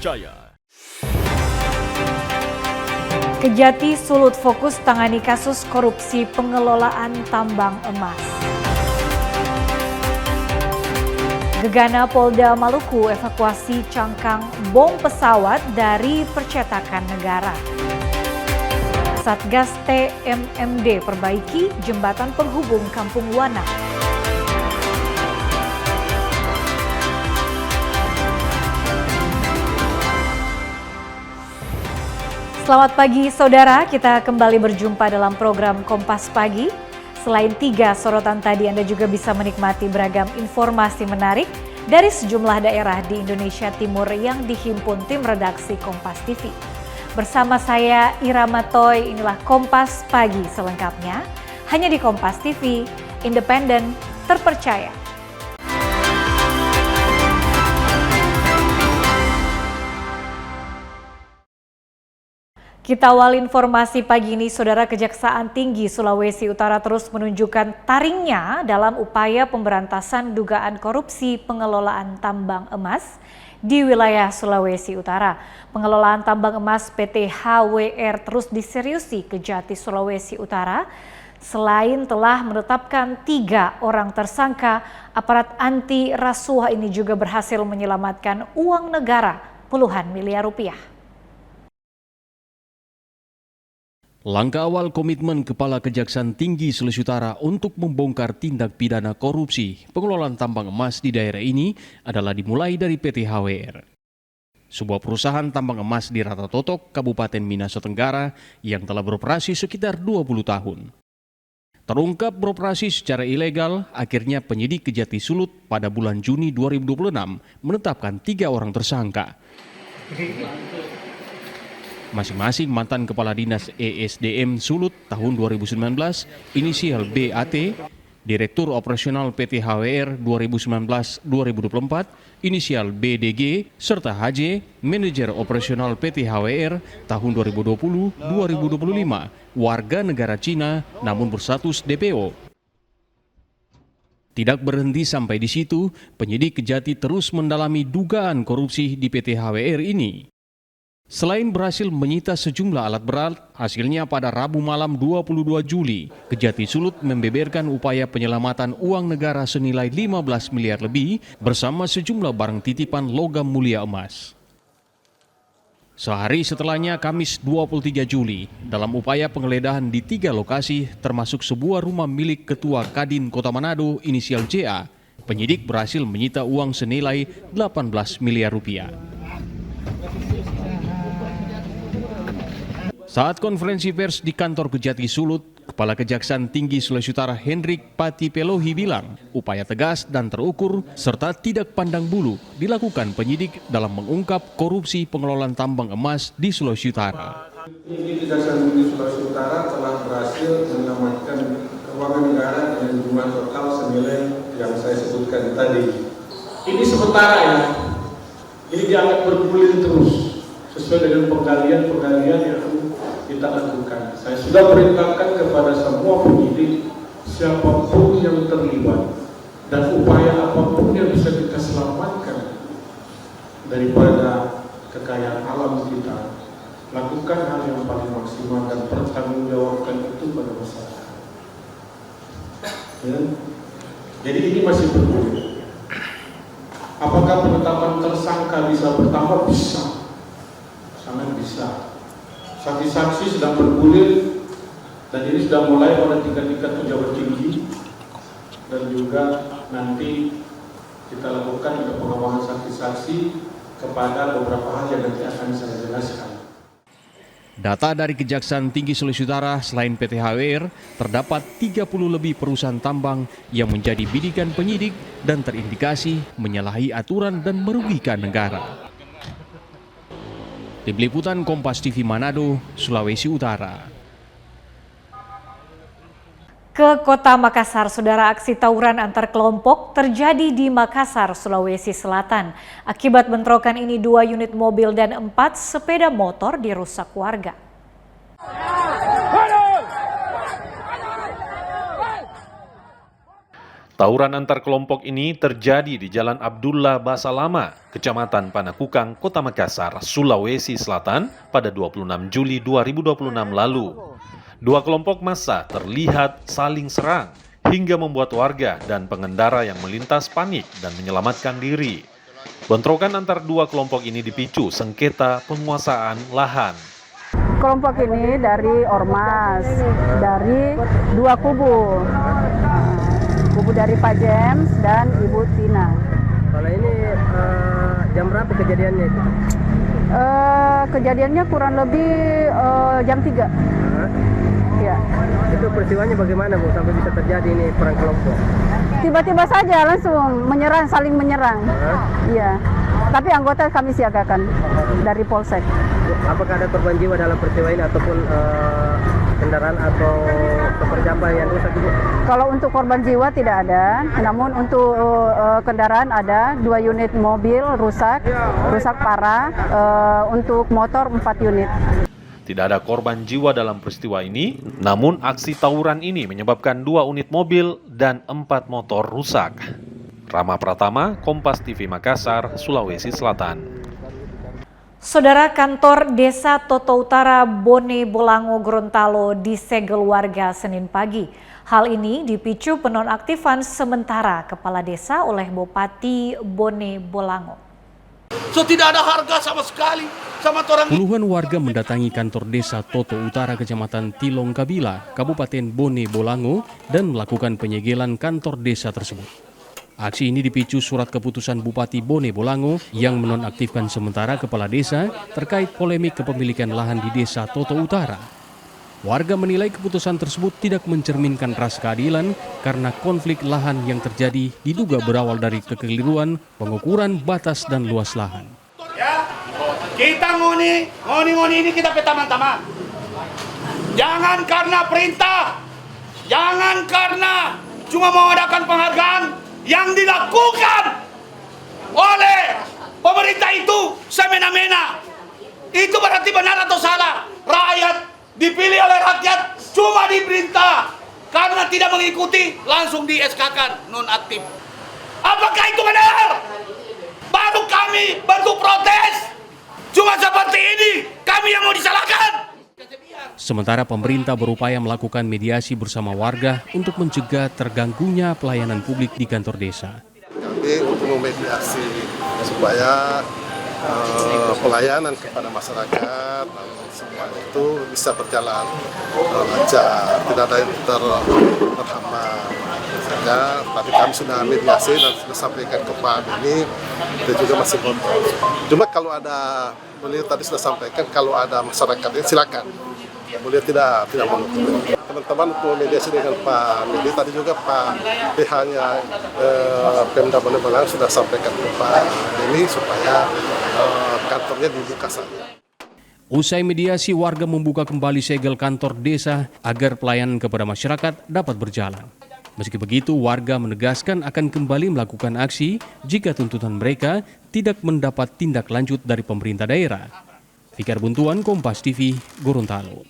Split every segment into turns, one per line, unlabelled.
terpercaya.
Kejati Sulut fokus tangani kasus korupsi pengelolaan tambang emas. Gegana Polda Maluku evakuasi cangkang bom pesawat dari percetakan negara. Satgas TMMD perbaiki jembatan penghubung Kampung Wana. Selamat pagi saudara, kita kembali berjumpa dalam program Kompas Pagi. Selain 3 sorotan tadi, Anda juga bisa menikmati beragam informasi menarik dari sejumlah daerah di Indonesia Timur yang dihimpun tim redaksi Kompas TV. Bersama saya Irama Toy, inilah Kompas Pagi selengkapnya, hanya di Kompas TV, independen, terpercaya. Kita awal informasi pagi ini, Saudara. Kejaksaan Tinggi Sulawesi Utara terus menunjukkan taringnya dalam upaya pemberantasan dugaan korupsi pengelolaan tambang emas di wilayah Sulawesi Utara. Pengelolaan tambang emas PT HWR terus diseriusi Kejati Sulawesi Utara. Selain telah menetapkan 3 orang tersangka, aparat anti rasuah ini juga berhasil menyelamatkan uang negara puluhan miliar rupiah.
Langkah awal komitmen Kepala Kejaksaan Tinggi Sulawesi Utara untuk membongkar tindak pidana korupsi pengelolaan tambang emas di daerah ini adalah dimulai dari PT HWR. Sebuah perusahaan tambang emas di Ratatotok, Kabupaten Minahasa Tenggara yang telah beroperasi sekitar 20 tahun. Terungkap beroperasi secara ilegal, akhirnya penyidik Kejati Sulut pada bulan Juni 2026 menetapkan 3 orang tersangka. Masing-masing mantan Kepala Dinas ESDM Sulut tahun 2019, inisial BAT, Direktur Operasional PT HWR 2019-2024, inisial BDG, serta HJ, Manajer Operasional PT HWR tahun 2020-2025, warga negara Cina namun berstatus DPO. Tidak berhenti sampai di situ, penyidik Kejati terus mendalami dugaan korupsi di PT HWR ini. Selain berhasil menyita sejumlah alat berat, hasilnya pada Rabu malam 22 Juli, Kejati Sulut membeberkan upaya penyelamatan uang negara senilai 15 miliar lebih bersama sejumlah barang titipan logam mulia emas. Sehari setelahnya, Kamis 23 Juli, dalam upaya penggeledahan di 3 lokasi termasuk sebuah rumah milik Ketua Kadin Kota Manado inisial JA, penyidik berhasil menyita uang senilai 18 miliar rupiah. Saat konferensi pers di kantor Kejati Sulut, Kepala Kejaksaan Tinggi Sulawesi Utara Hendrik Pati Pelohi bilang, upaya tegas dan terukur serta tidak pandang bulu dilakukan penyidik dalam mengungkap korupsi pengelolaan tambang emas di Sulawesi Utara.
Penyidik Kejaksaan Tinggi Sulawesi Utara telah berhasil menyelamatkan keuangan negara dengan jumlah total senilai yang saya sebutkan tadi. Ini sementara ya, ini dianggap bergulir terus sesuai dengan penggalian yang kita lakukan. Saya sudah perintahkan kepada semua penyidik, siapapun yang terlibat dan upaya apapun yang bisa kita selamatkan daripada kekayaan alam kita, lakukan hal yang paling maksimal dan pertanggungjawabkan itu pada masyarakat. Ya? Jadi ini masih bergulir. Apakah penetapan tersangka bisa bertambah? Bisa, sangat bisa. Saksi-saksi sedang bergulir dan ini sudah mulai pada tingkat-tingkat pejabat tinggi dan juga nanti kita lakukan juga pengembangan saksi-saksi kepada beberapa hal yang nanti akan saya jelaskan.
Data dari Kejaksaan Tinggi Sulawesi Utara, selain PT HWR, terdapat 30 lebih perusahaan tambang yang menjadi bidikan penyidik dan terindikasi menyalahi aturan dan merugikan negara. Tim Liputan Kompas TV Manado, Sulawesi Utara.
Ke Kota Makassar, Saudara, aksi tawuran antar kelompok terjadi di Makassar, Sulawesi Selatan. Akibat bentrokan ini 2 unit mobil dan 4 sepeda motor dirusak warga.
Tawuran antar kelompok ini terjadi di Jalan Abdullah Basalama, Kecamatan Panakukang, Kota Makassar, Sulawesi Selatan pada 26 Juli 2026 lalu. Dua kelompok massa terlihat saling serang hingga membuat warga dan pengendara yang melintas panik dan menyelamatkan diri. Bentrokan antar dua kelompok ini dipicu sengketa penguasaan lahan.
Kelompok ini dari Ormas, dari dua kubu. Kubu dari Pak James dan Ibu Tina.
Kalau ini jam berapa kejadiannya itu?
Kejadiannya kurang lebih jam 3. Ya.
Itu peristiwanya bagaimana Bu sampai bisa terjadi ini perang kelompok?
Tiba-tiba saja langsung menyerang, saling menyerang. Iya. Tapi anggota kami siagakan dari Polsek.
Apakah ada korban jiwa dalam peristiwa ini ataupun kendaraan atau pekerjaan yang rusak Ibu?
Kalau untuk korban jiwa tidak ada, namun untuk kendaraan ada 2 unit mobil rusak parah, untuk motor 4 unit.
Tidak ada korban jiwa dalam peristiwa ini, namun aksi tawuran ini menyebabkan 2 unit mobil dan 4 motor rusak. Rama Pratama, Kompas TV Makassar, Sulawesi Selatan.
Saudara, kantor Desa Toto Utara Bone Bolango Gorontalo disegel warga Senin pagi. Hal ini dipicu penonaktifan sementara kepala desa oleh Bupati Bone Bolango.
So tidak ada harga sama sekali sama orang.
Puluhan warga mendatangi kantor desa Toto Utara Kecamatan Tilong Kabila, Kabupaten Bone Bolango dan melakukan penyegelan kantor desa tersebut. Aksi ini dipicu surat keputusan Bupati Bone Bolango yang menonaktifkan sementara kepala desa terkait polemik kepemilikan lahan di desa Toto Utara. Warga menilai keputusan tersebut tidak mencerminkan rasa keadilan karena konflik lahan yang terjadi diduga berawal dari kekeliruan pengukuran batas dan luas lahan.
Ya, kita ngoni ini kita petama-tama. Jangan karena perintah, jangan karena cuma mengadakan penghargaan yang dilakukan oleh pemerintah itu semena-mena. Itu berarti benar atau salah? Rakyat dipilih oleh rakyat cuma diperintah karena tidak mengikuti langsung di SK-kan nonaktif. Apakah itu benar? Baru kami bentuk protes. Cuma seperti ini kami yang mau disalahkan.
Sementara pemerintah berupaya melakukan mediasi bersama warga untuk mencegah terganggunya pelayanan publik di kantor desa.
Kami untuk memediasi supaya pelayanan kepada masyarakat semua itu bisa berjalan lancar, tidak ada yang terhambat. Tapi kami sudah mediasi dan sudah sampaikan ke Pak ini, dia juga masih kontrol. Cuma kalau ada, beliau tadi sudah sampaikan kalau ada masyarakat ini silakan. Beliau tidak menutup. Teman-teman untuk mediasi dengan Pak Medi tadi juga Pak PH-nya Pemda Bone Bolango sudah sampaikan ke Pak Deni supaya kantornya dibuka saja.
Usai mediasi, warga membuka kembali segel kantor desa agar pelayanan kepada masyarakat dapat berjalan. Meski begitu, warga menegaskan akan kembali melakukan aksi jika tuntutan mereka tidak mendapat tindak lanjut dari pemerintah daerah. Fikar Buntuan, Kompas TV, Gorontalo.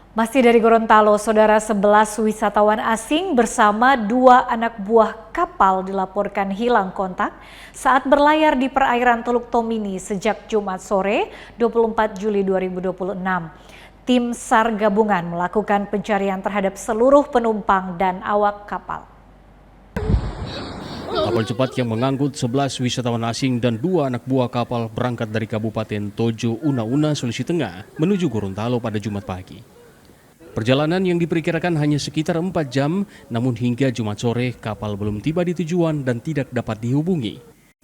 Masih dari Gorontalo, saudara, 11 wisatawan asing bersama 2 anak buah kapal dilaporkan hilang kontak saat berlayar di perairan Teluk Tomini sejak Jumat sore 24 Juli 2026. Tim SAR gabungan melakukan pencarian terhadap seluruh penumpang dan awak kapal.
Kapal cepat yang mengangkut 11 wisatawan asing dan 2 anak buah kapal berangkat dari Kabupaten Tojo Una-Una, Sulawesi Tengah menuju Gorontalo pada Jumat pagi. Perjalanan yang diperkirakan hanya sekitar 4 jam, namun hingga Jumat sore kapal belum tiba di tujuan dan tidak dapat dihubungi.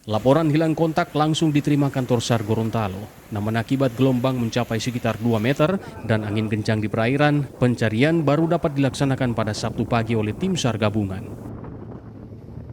Laporan hilang kontak langsung diterima kantor SAR Gorontalo. Namun akibat gelombang mencapai sekitar 2 meter dan angin kencang di perairan, pencarian baru dapat dilaksanakan pada Sabtu pagi oleh tim SAR gabungan.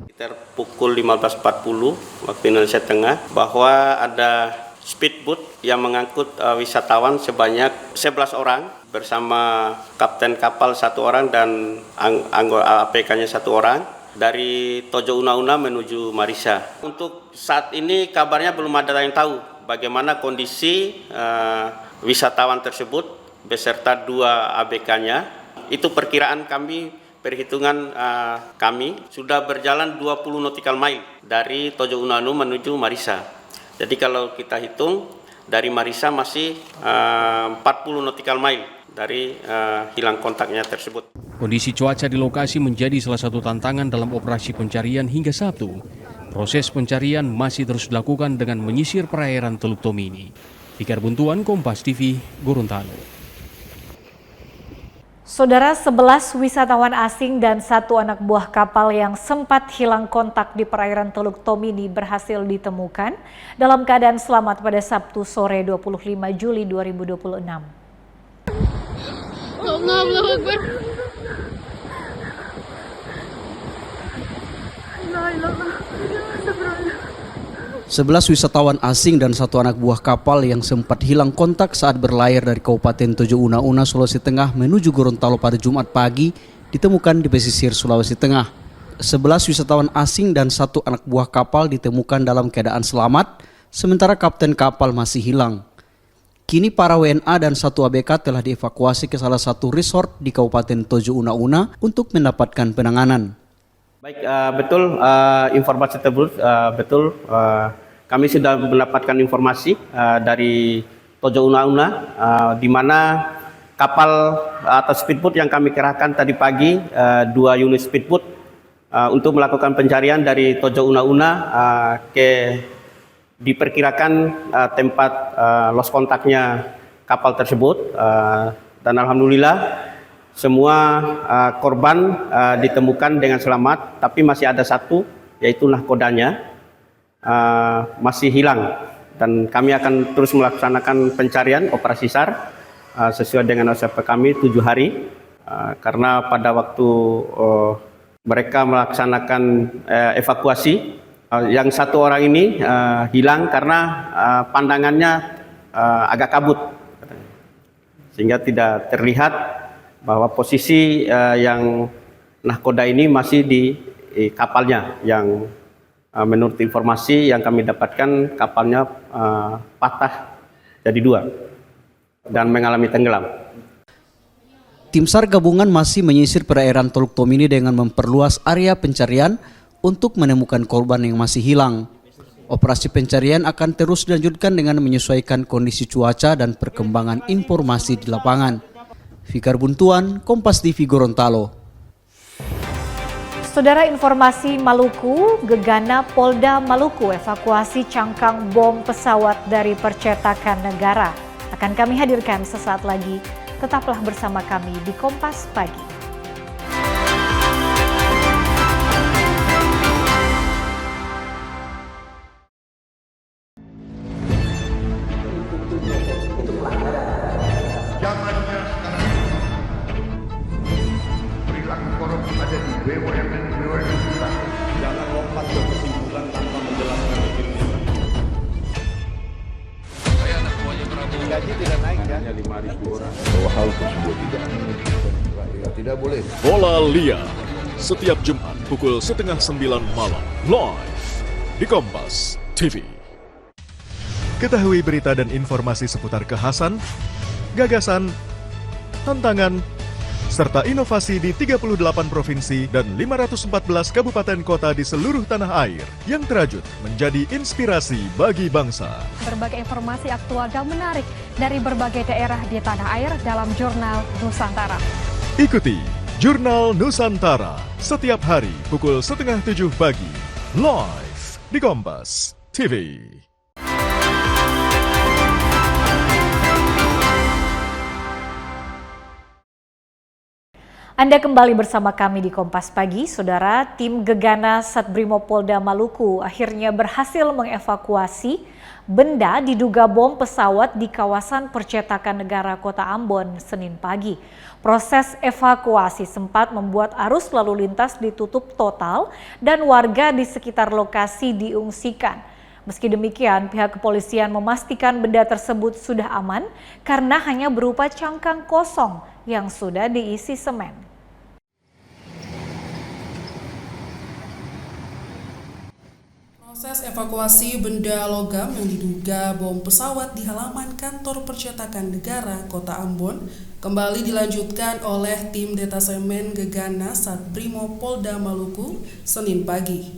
Sekitar pukul 15.40 waktu Indonesia Tengah bahwa ada speedboat yang mengangkut wisatawan sebanyak 11 orang bersama kapten kapal 1 orang dan anggota APK-nya 1 orang dari Tojo Una-Una menuju Marisa. Untuk saat ini kabarnya belum ada yang tahu bagaimana kondisi wisatawan tersebut beserta 2 ABK-nya. Itu perkiraan kami perhitungan kami sudah berjalan 20 nautical mile dari Tojo Una-Una menuju Marisa. Jadi kalau kita hitung dari Marisa masih 40 nautical mile dari hilang kontaknya tersebut.
Kondisi cuaca di lokasi menjadi salah satu tantangan dalam operasi pencarian hingga Sabtu. Proses pencarian masih terus dilakukan dengan menyisir perairan Teluk Tomini. Fikar Buntuan, Kompas TV, Gorontalo.
Saudara, 11 wisatawan asing dan 1 anak buah kapal yang sempat hilang kontak di perairan Teluk Tomini berhasil ditemukan dalam keadaan selamat pada Sabtu sore 25 Juli 2026.
Allahu Akbar.
11 wisatawan asing dan 1 anak buah kapal yang sempat hilang kontak saat berlayar dari Kabupaten Tojo Una-Una, Sulawesi Tengah menuju Gorontalo pada Jumat pagi ditemukan di pesisir Sulawesi Tengah. 11 wisatawan asing dan 1 anak buah kapal ditemukan dalam keadaan selamat, sementara kapten kapal masih hilang. Kini para WNA dan 1 ABK telah dievakuasi ke salah satu resort di Kabupaten Tojo Una-Una untuk mendapatkan penanganan.
Baik, betul informasi tersebut, betul. Kami sudah mendapatkan informasi dari Tojo Una-Una di mana kapal atau speedboat yang kami kerahkan tadi pagi, 2 unit speedboat untuk melakukan pencarian dari Tojo Una-Una ke diperkirakan tempat lost kontaknya kapal tersebut, dan alhamdulillah semua korban ditemukan dengan selamat, tapi masih ada 1 yaitu nahkodanya masih hilang, dan kami akan terus melaksanakan pencarian operasi SAR sesuai dengan SOP kami 7 hari, karena pada waktu mereka melaksanakan evakuasi, yang 1 orang ini hilang karena pandangannya agak kabut, sehingga tidak terlihat bahwa posisi yang nahkoda ini masih di kapalnya, yang menurut informasi yang kami dapatkan kapalnya patah jadi 2 dan mengalami tenggelam.
Tim SAR gabungan masih menyisir perairan Teluk Tomini dengan memperluas area pencarian untuk menemukan korban yang masih hilang. Operasi pencarian akan terus dilanjutkan dengan menyesuaikan kondisi cuaca dan perkembangan informasi di lapangan. Fikar Buntuan, Kompas TV, Gorontalo.
Saudara, informasi Maluku, Gegana Polda Maluku evakuasi cangkang bom pesawat dari percetakan negara. Akan kami hadirkan sesaat lagi. Tetaplah bersama kami di Kompas Pagi.
Jangan lompat ke kesimpulan tanpa menjelaskan dirinya. Saya anak buahnya Prabowo. Gaji tidak naik kan? Hanya 5.000 orang. Bahwa hal tersebut tidak boleh.
Bola Liar setiap Jumat pukul 8:30 malam live di Kompas TV. Ketahui berita dan informasi seputar kekhasan, gagasan, tantangan, serta inovasi di 38 provinsi dan 514 kabupaten kota di seluruh tanah air yang terajut menjadi inspirasi bagi bangsa.
Berbagai informasi aktual dan menarik dari berbagai daerah di tanah air dalam Jurnal Nusantara.
Ikuti Jurnal Nusantara setiap hari pukul 6:30 pagi live di Kompas TV.
Anda kembali bersama kami di Kompas Pagi. Saudara, tim Gegana Satbrimopolda Maluku akhirnya berhasil mengevakuasi benda diduga bom pesawat di kawasan percetakan negara Kota Ambon Senin pagi. Proses evakuasi sempat membuat arus lalu lintas ditutup total dan warga di sekitar lokasi diungsikan. Meski demikian, pihak kepolisian memastikan benda tersebut sudah aman karena hanya berupa cangkang kosong yang sudah diisi semen.
Proses
Proses evakuasi benda logam yang diduga bom pesawat di halaman kantor percetakan negara Kota Ambon kembali dilanjutkan oleh tim detasemen Gegana Satbrimo Polda Maluku Senin pagi.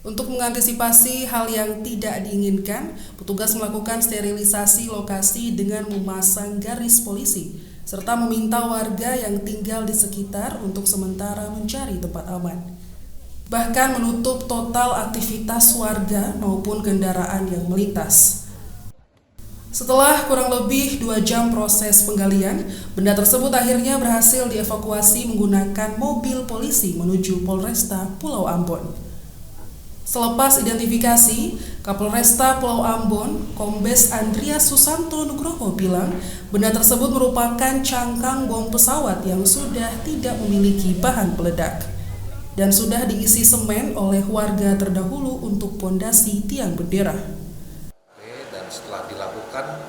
Untuk mengantisipasi hal yang tidak diinginkan, petugas melakukan sterilisasi lokasi dengan memasang garis polisi, serta meminta warga yang tinggal di sekitar untuk sementara mencari tempat aman. Bahkan menutup total aktivitas warga maupun kendaraan yang melintas. Setelah kurang lebih 2 jam proses penggalian, benda tersebut akhirnya berhasil dievakuasi menggunakan mobil polisi menuju Polresta Pulau Ambon. Selepas identifikasi, Kapolresta Pulau Ambon, Kombes Andreas Susanto Nugroho bilang benda tersebut merupakan cangkang bom pesawat yang sudah tidak memiliki bahan peledak dan sudah diisi semen oleh warga terdahulu untuk pondasi tiang bendera.
Dan setelah dilakukan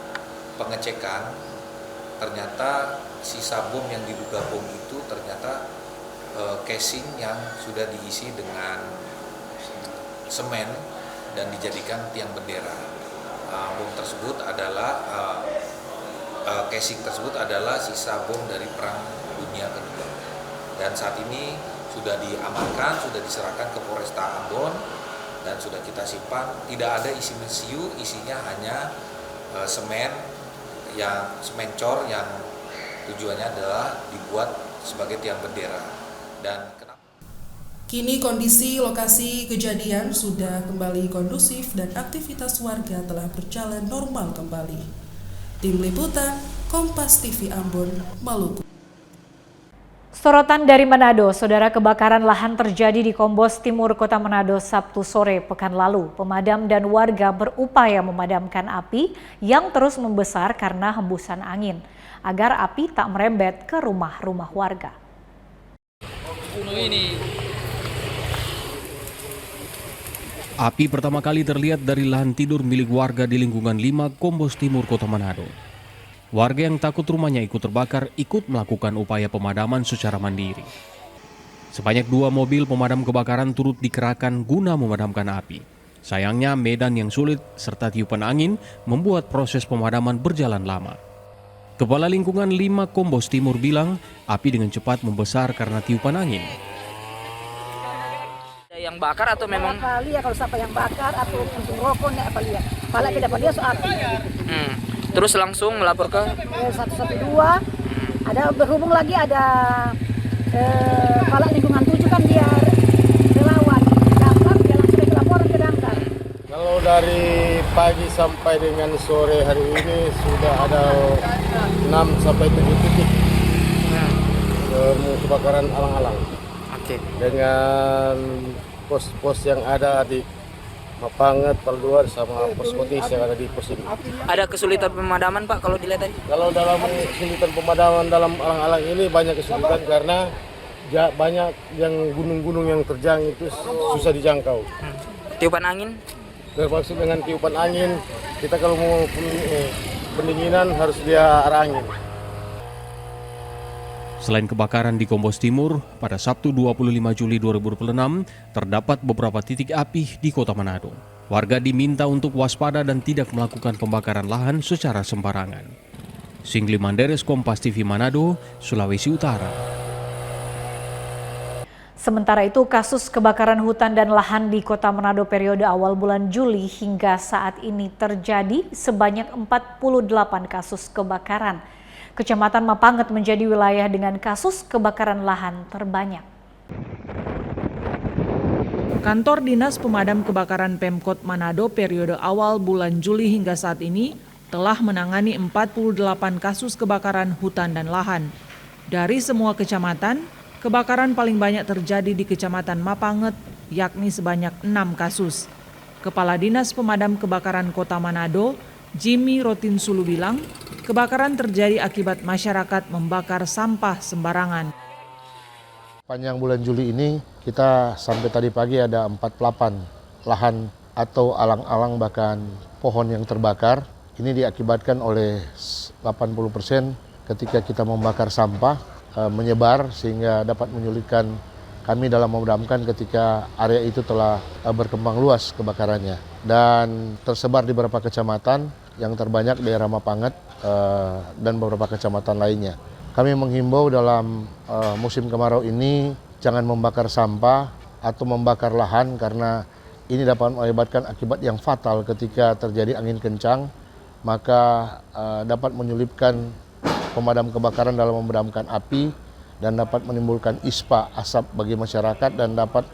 pengecekan, ternyata sisa bom yang diduga bom itu ternyata casing yang sudah diisi dengan semen dan dijadikan tiang bendera. Bom tersebut adalah casing tersebut adalah sisa bom dari Perang Dunia Kedua. Dan saat ini sudah diamankan, sudah diserahkan ke Polresta Ambon dan sudah kita simpan. Tidak ada isi mesiu, isinya hanya semen cor yang tujuannya adalah dibuat sebagai tiang bendera. Dan
kini kondisi lokasi kejadian sudah kembali kondusif dan aktivitas warga telah berjalan normal kembali. Tim Liputan, Kompas TV Ambon, Maluku.
Sorotan dari Manado, saudara, kebakaran lahan terjadi di Kombos Timur Kota Manado Sabtu sore pekan lalu. Pemadam dan warga berupaya memadamkan api yang terus membesar karena hembusan angin, agar api tak merembet ke rumah-rumah warga.
Api pertama kali terlihat dari lahan tidur milik warga di lingkungan 5 Kombos Timur Kota Manado. Warga yang takut rumahnya ikut terbakar ikut melakukan upaya pemadaman secara mandiri. Sebanyak 2 mobil pemadam kebakaran turut dikerahkan guna memadamkan api. Sayangnya medan yang sulit serta tiupan angin membuat proses pemadaman berjalan lama. Kepala lingkungan 5 Kombos Timur bilang api dengan cepat membesar karena tiupan angin.
Yang bakar atau memang
kali ya kalau siapa yang bakar atau untuk rokok enggak apa lihat. Pala tidak pada soal api.
Terus langsung melapor ke
112. Ada berhubung lagi ada kepala lingkungan 7 kan dia relawan. Damkar dia langsung laporan ke Damkar.
Kalau dari pagi sampai dengan sore hari ini sudah ada 6 sampai 7 titik kebakaran alang-alang. Dengan pos-pos yang ada di Mapanget, Palduar sama pos Kotis yang ada di pos ini.
Ada kesulitan pemadaman Pak kalau dilihat tadi?
Kalau dalam kesulitan pemadaman dalam alang-alang ini banyak kesulitan karena banyak yang gunung-gunung yang terjang itu susah dijangkau.
Tiupan angin?
Termasuk dengan tiupan angin, kita kalau mau pendinginan harus dia arah angin.
Selain kebakaran di Kombos Timur, pada Sabtu 25 Juli 2026 terdapat beberapa titik api di Kota Manado. Warga diminta untuk waspada dan tidak melakukan pembakaran lahan secara sembarangan. Singli Manderes, Kompas TV Manado, Sulawesi Utara.
Sementara itu, kasus kebakaran hutan dan lahan di Kota Manado periode awal bulan Juli hingga saat ini terjadi sebanyak 48 kasus kebakaran. Kecamatan Mapanget menjadi wilayah dengan kasus kebakaran lahan terbanyak.
Kantor Dinas Pemadam Kebakaran Pemkot Manado periode awal bulan Juli hingga saat ini telah menangani 48 kasus kebakaran hutan dan lahan. Dari semua kecamatan, kebakaran paling banyak terjadi di Kecamatan Mapanget, yakni sebanyak 6 kasus. Kepala Dinas Pemadam Kebakaran Kota Manado, Jimmy Rotinsulu bilang, kebakaran terjadi akibat masyarakat membakar sampah sembarangan.
Panjang bulan Juli ini kita sampai tadi pagi ada 48 lahan atau alang-alang bahkan pohon yang terbakar. Ini diakibatkan oleh 80% ketika kita membakar sampah menyebar sehingga dapat menyulitkan kami dalam memadamkan ketika area itu telah berkembang luas kebakarannya dan tersebar di beberapa kecamatan, yang terbanyak daerah Mapanget dan beberapa kecamatan lainnya. Kami menghimbau dalam musim kemarau ini jangan membakar sampah atau membakar lahan karena ini dapat mengakibatkan akibat yang fatal ketika terjadi angin kencang, maka dapat menyulitkan pemadam kebakaran dalam memadamkan api dan dapat menimbulkan ispa asap bagi masyarakat dan dapat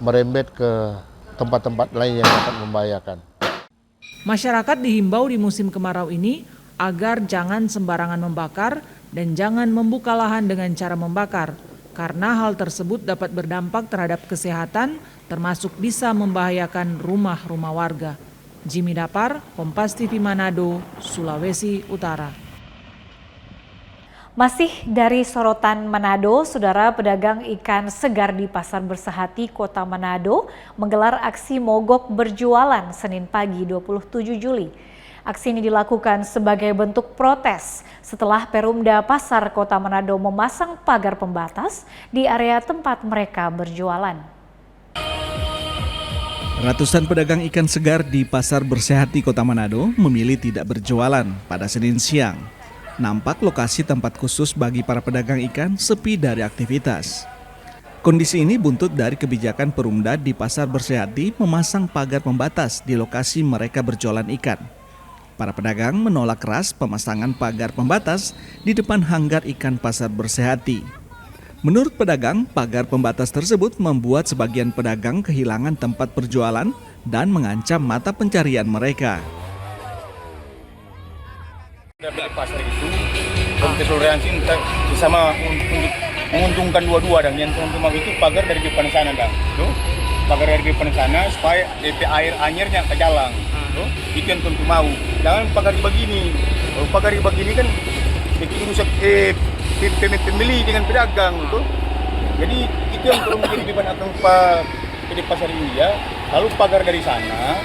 merembet ke tempat-tempat lain yang dapat membahayakan.
Masyarakat dihimbau di musim kemarau ini agar jangan sembarangan membakar dan jangan membuka lahan dengan cara membakar, karena hal tersebut dapat berdampak terhadap kesehatan, termasuk bisa membahayakan rumah-rumah warga. Jimmy Dapar, Kompas TV Manado, Sulawesi Utara.
Masih dari sorotan Manado, saudara, pedagang ikan segar di Pasar Bersehati, Kota Manado menggelar aksi mogok berjualan Senin pagi 27 Juli. Aksi ini dilakukan sebagai bentuk protes setelah Perumda Pasar Kota Manado memasang pagar pembatas di area tempat mereka berjualan.
Ratusan pedagang ikan segar di Pasar Bersehati Kota Manado memilih tidak berjualan pada Senin siang. Nampak lokasi tempat khusus bagi para pedagang ikan sepi dari aktivitas. Kondisi ini buntut dari kebijakan Perumda di Pasar Bersehati memasang pagar pembatas di lokasi mereka berjualan ikan. Para pedagang menolak keras pemasangan pagar pembatas di depan hanggar ikan Pasar Bersehati. Menurut pedagang, pagar pembatas tersebut membuat sebagian pedagang kehilangan tempat berjualan dan mengancam mata pencarian mereka.
Pasar itu untuk toleransi sama untuk menguntungkan dua-dua, dan yang untung itu pagar dari depan sana, dan tuh pagar dari depan sana supaya DP airnya ke jalan, tuh itu yang tentu mau. Jangan pagar begini, kalau pagar begini kan itu rusak pembeli dengan pedagang, tuh. Jadi itu yang perlu menjadi beban akan di pasar ini ya. Lalu pagar dari sana.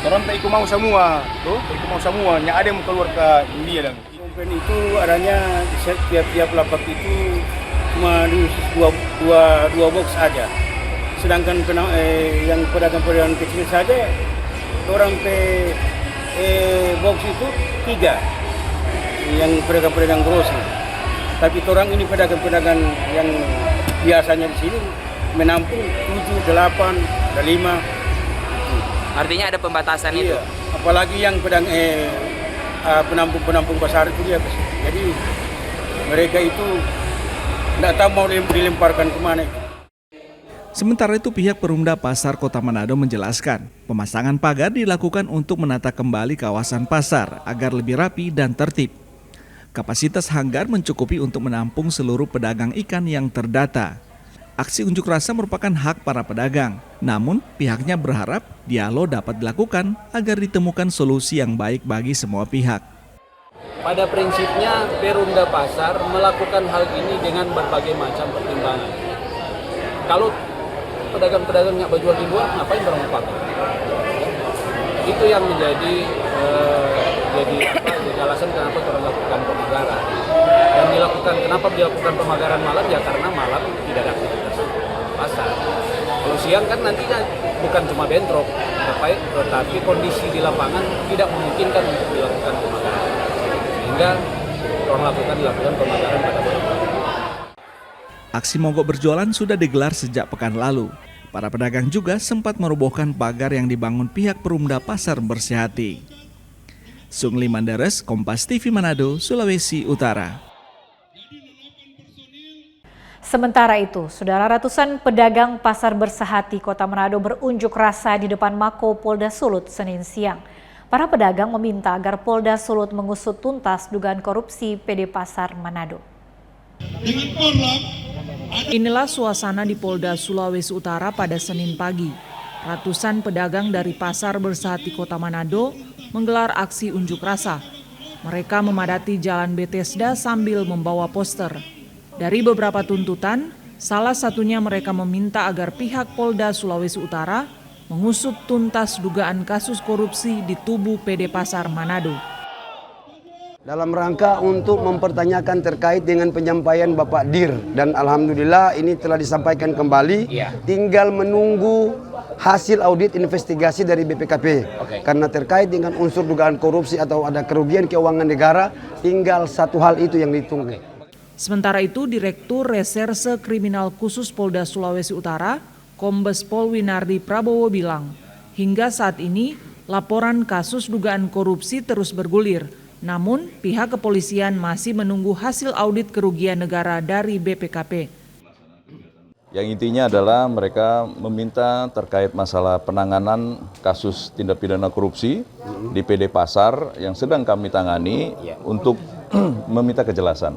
Orang tak ikut mau semua, tuh ikut mau semua. Yang ada yang keluar ke India dan. Komplain itu adanya di tiap lapak itu cuma dua box aja. Sedangkan yang pedagang-pedagang kecil saja orang box itu 3. Yang pedagang-pedagang grocery. Tapi orang ini pedagang-pedagang yang biasanya di sini menampung 7, 8, 5.
Artinya ada pembatasan
iya,
itu.
Apalagi yang penampung pasar itu dia. Jadi mereka itu tidak tahu mau dilemparkan kemana itu.
Sementara itu pihak Perumda Pasar Kota Manado menjelaskan, pemasangan pagar dilakukan untuk menata kembali kawasan pasar agar lebih rapi dan tertib. Kapasitas hanggar mencukupi untuk menampung seluruh pedagang ikan yang terdata. Aksi unjuk rasa merupakan hak para pedagang, namun pihaknya berharap dialog dapat dilakukan agar ditemukan solusi yang baik bagi semua pihak.
Pada prinsipnya Perumda Pasar melakukan hal ini dengan berbagai macam pertimbangan. Kalau pedagang-pedagang nggak berjual di luar, ngapain orang pakai? Itu yang menjadi alasan kenapa orang lakukan pemagaran. Dan kenapa dilakukan pemagaran malam? Ya karena malam tidak ada aktivitas pasar. Kalau siang kan nanti bukan cuma bentrok, tetapi kondisi di lapangan tidak memungkinkan untuk dilakukan pemagaran. Sehingga orang dilakukan pemagaran pada malam.
Aksi mogok berjualan sudah digelar sejak pekan lalu. Para pedagang juga sempat merobohkan pagar yang dibangun pihak Perumda Pasar Bersehati. Sungli Mandares, Kompas TV Manado, Sulawesi Utara.
Sementara itu, saudara, ratusan pedagang Pasar Bersehati Kota Manado berunjuk rasa di depan Mako Polda Sulut Senin siang. Para pedagang meminta agar Polda Sulut mengusut tuntas dugaan korupsi PD Pasar Manado.
Inilah suasana di Polda Sulawesi Utara pada Senin pagi. Ratusan pedagang dari Pasar Bersehati Kota Manado menggelar aksi unjuk rasa. Mereka memadati Jalan Bethesda sambil membawa poster. Dari beberapa tuntutan, salah satunya mereka meminta agar pihak Polda Sulawesi Utara mengusut tuntas dugaan kasus korupsi di tubuh PD Pasar Manado.
dalam rangka untuk mempertanyakan terkait dengan penyampaian Bapak Dir, dan alhamdulillah ini telah disampaikan kembali. Tinggal menunggu hasil audit investigasi dari BPKP. Karena terkait dengan unsur dugaan korupsi atau ada kerugian keuangan negara, tinggal satu hal itu yang ditunggu.
Sementara itu, Direktur Reserse Kriminal Khusus Polda Sulawesi Utara, Kombes Pol Winardi Prabowo bilang, hingga saat ini laporan kasus dugaan korupsi terus bergulir. Namun, pihak kepolisian masih menunggu hasil audit kerugian negara dari BPKP.
Yang intinya adalah mereka meminta terkait masalah penanganan kasus tindak pidana korupsi di PD Pasar yang sedang kami tangani untuk meminta kejelasan.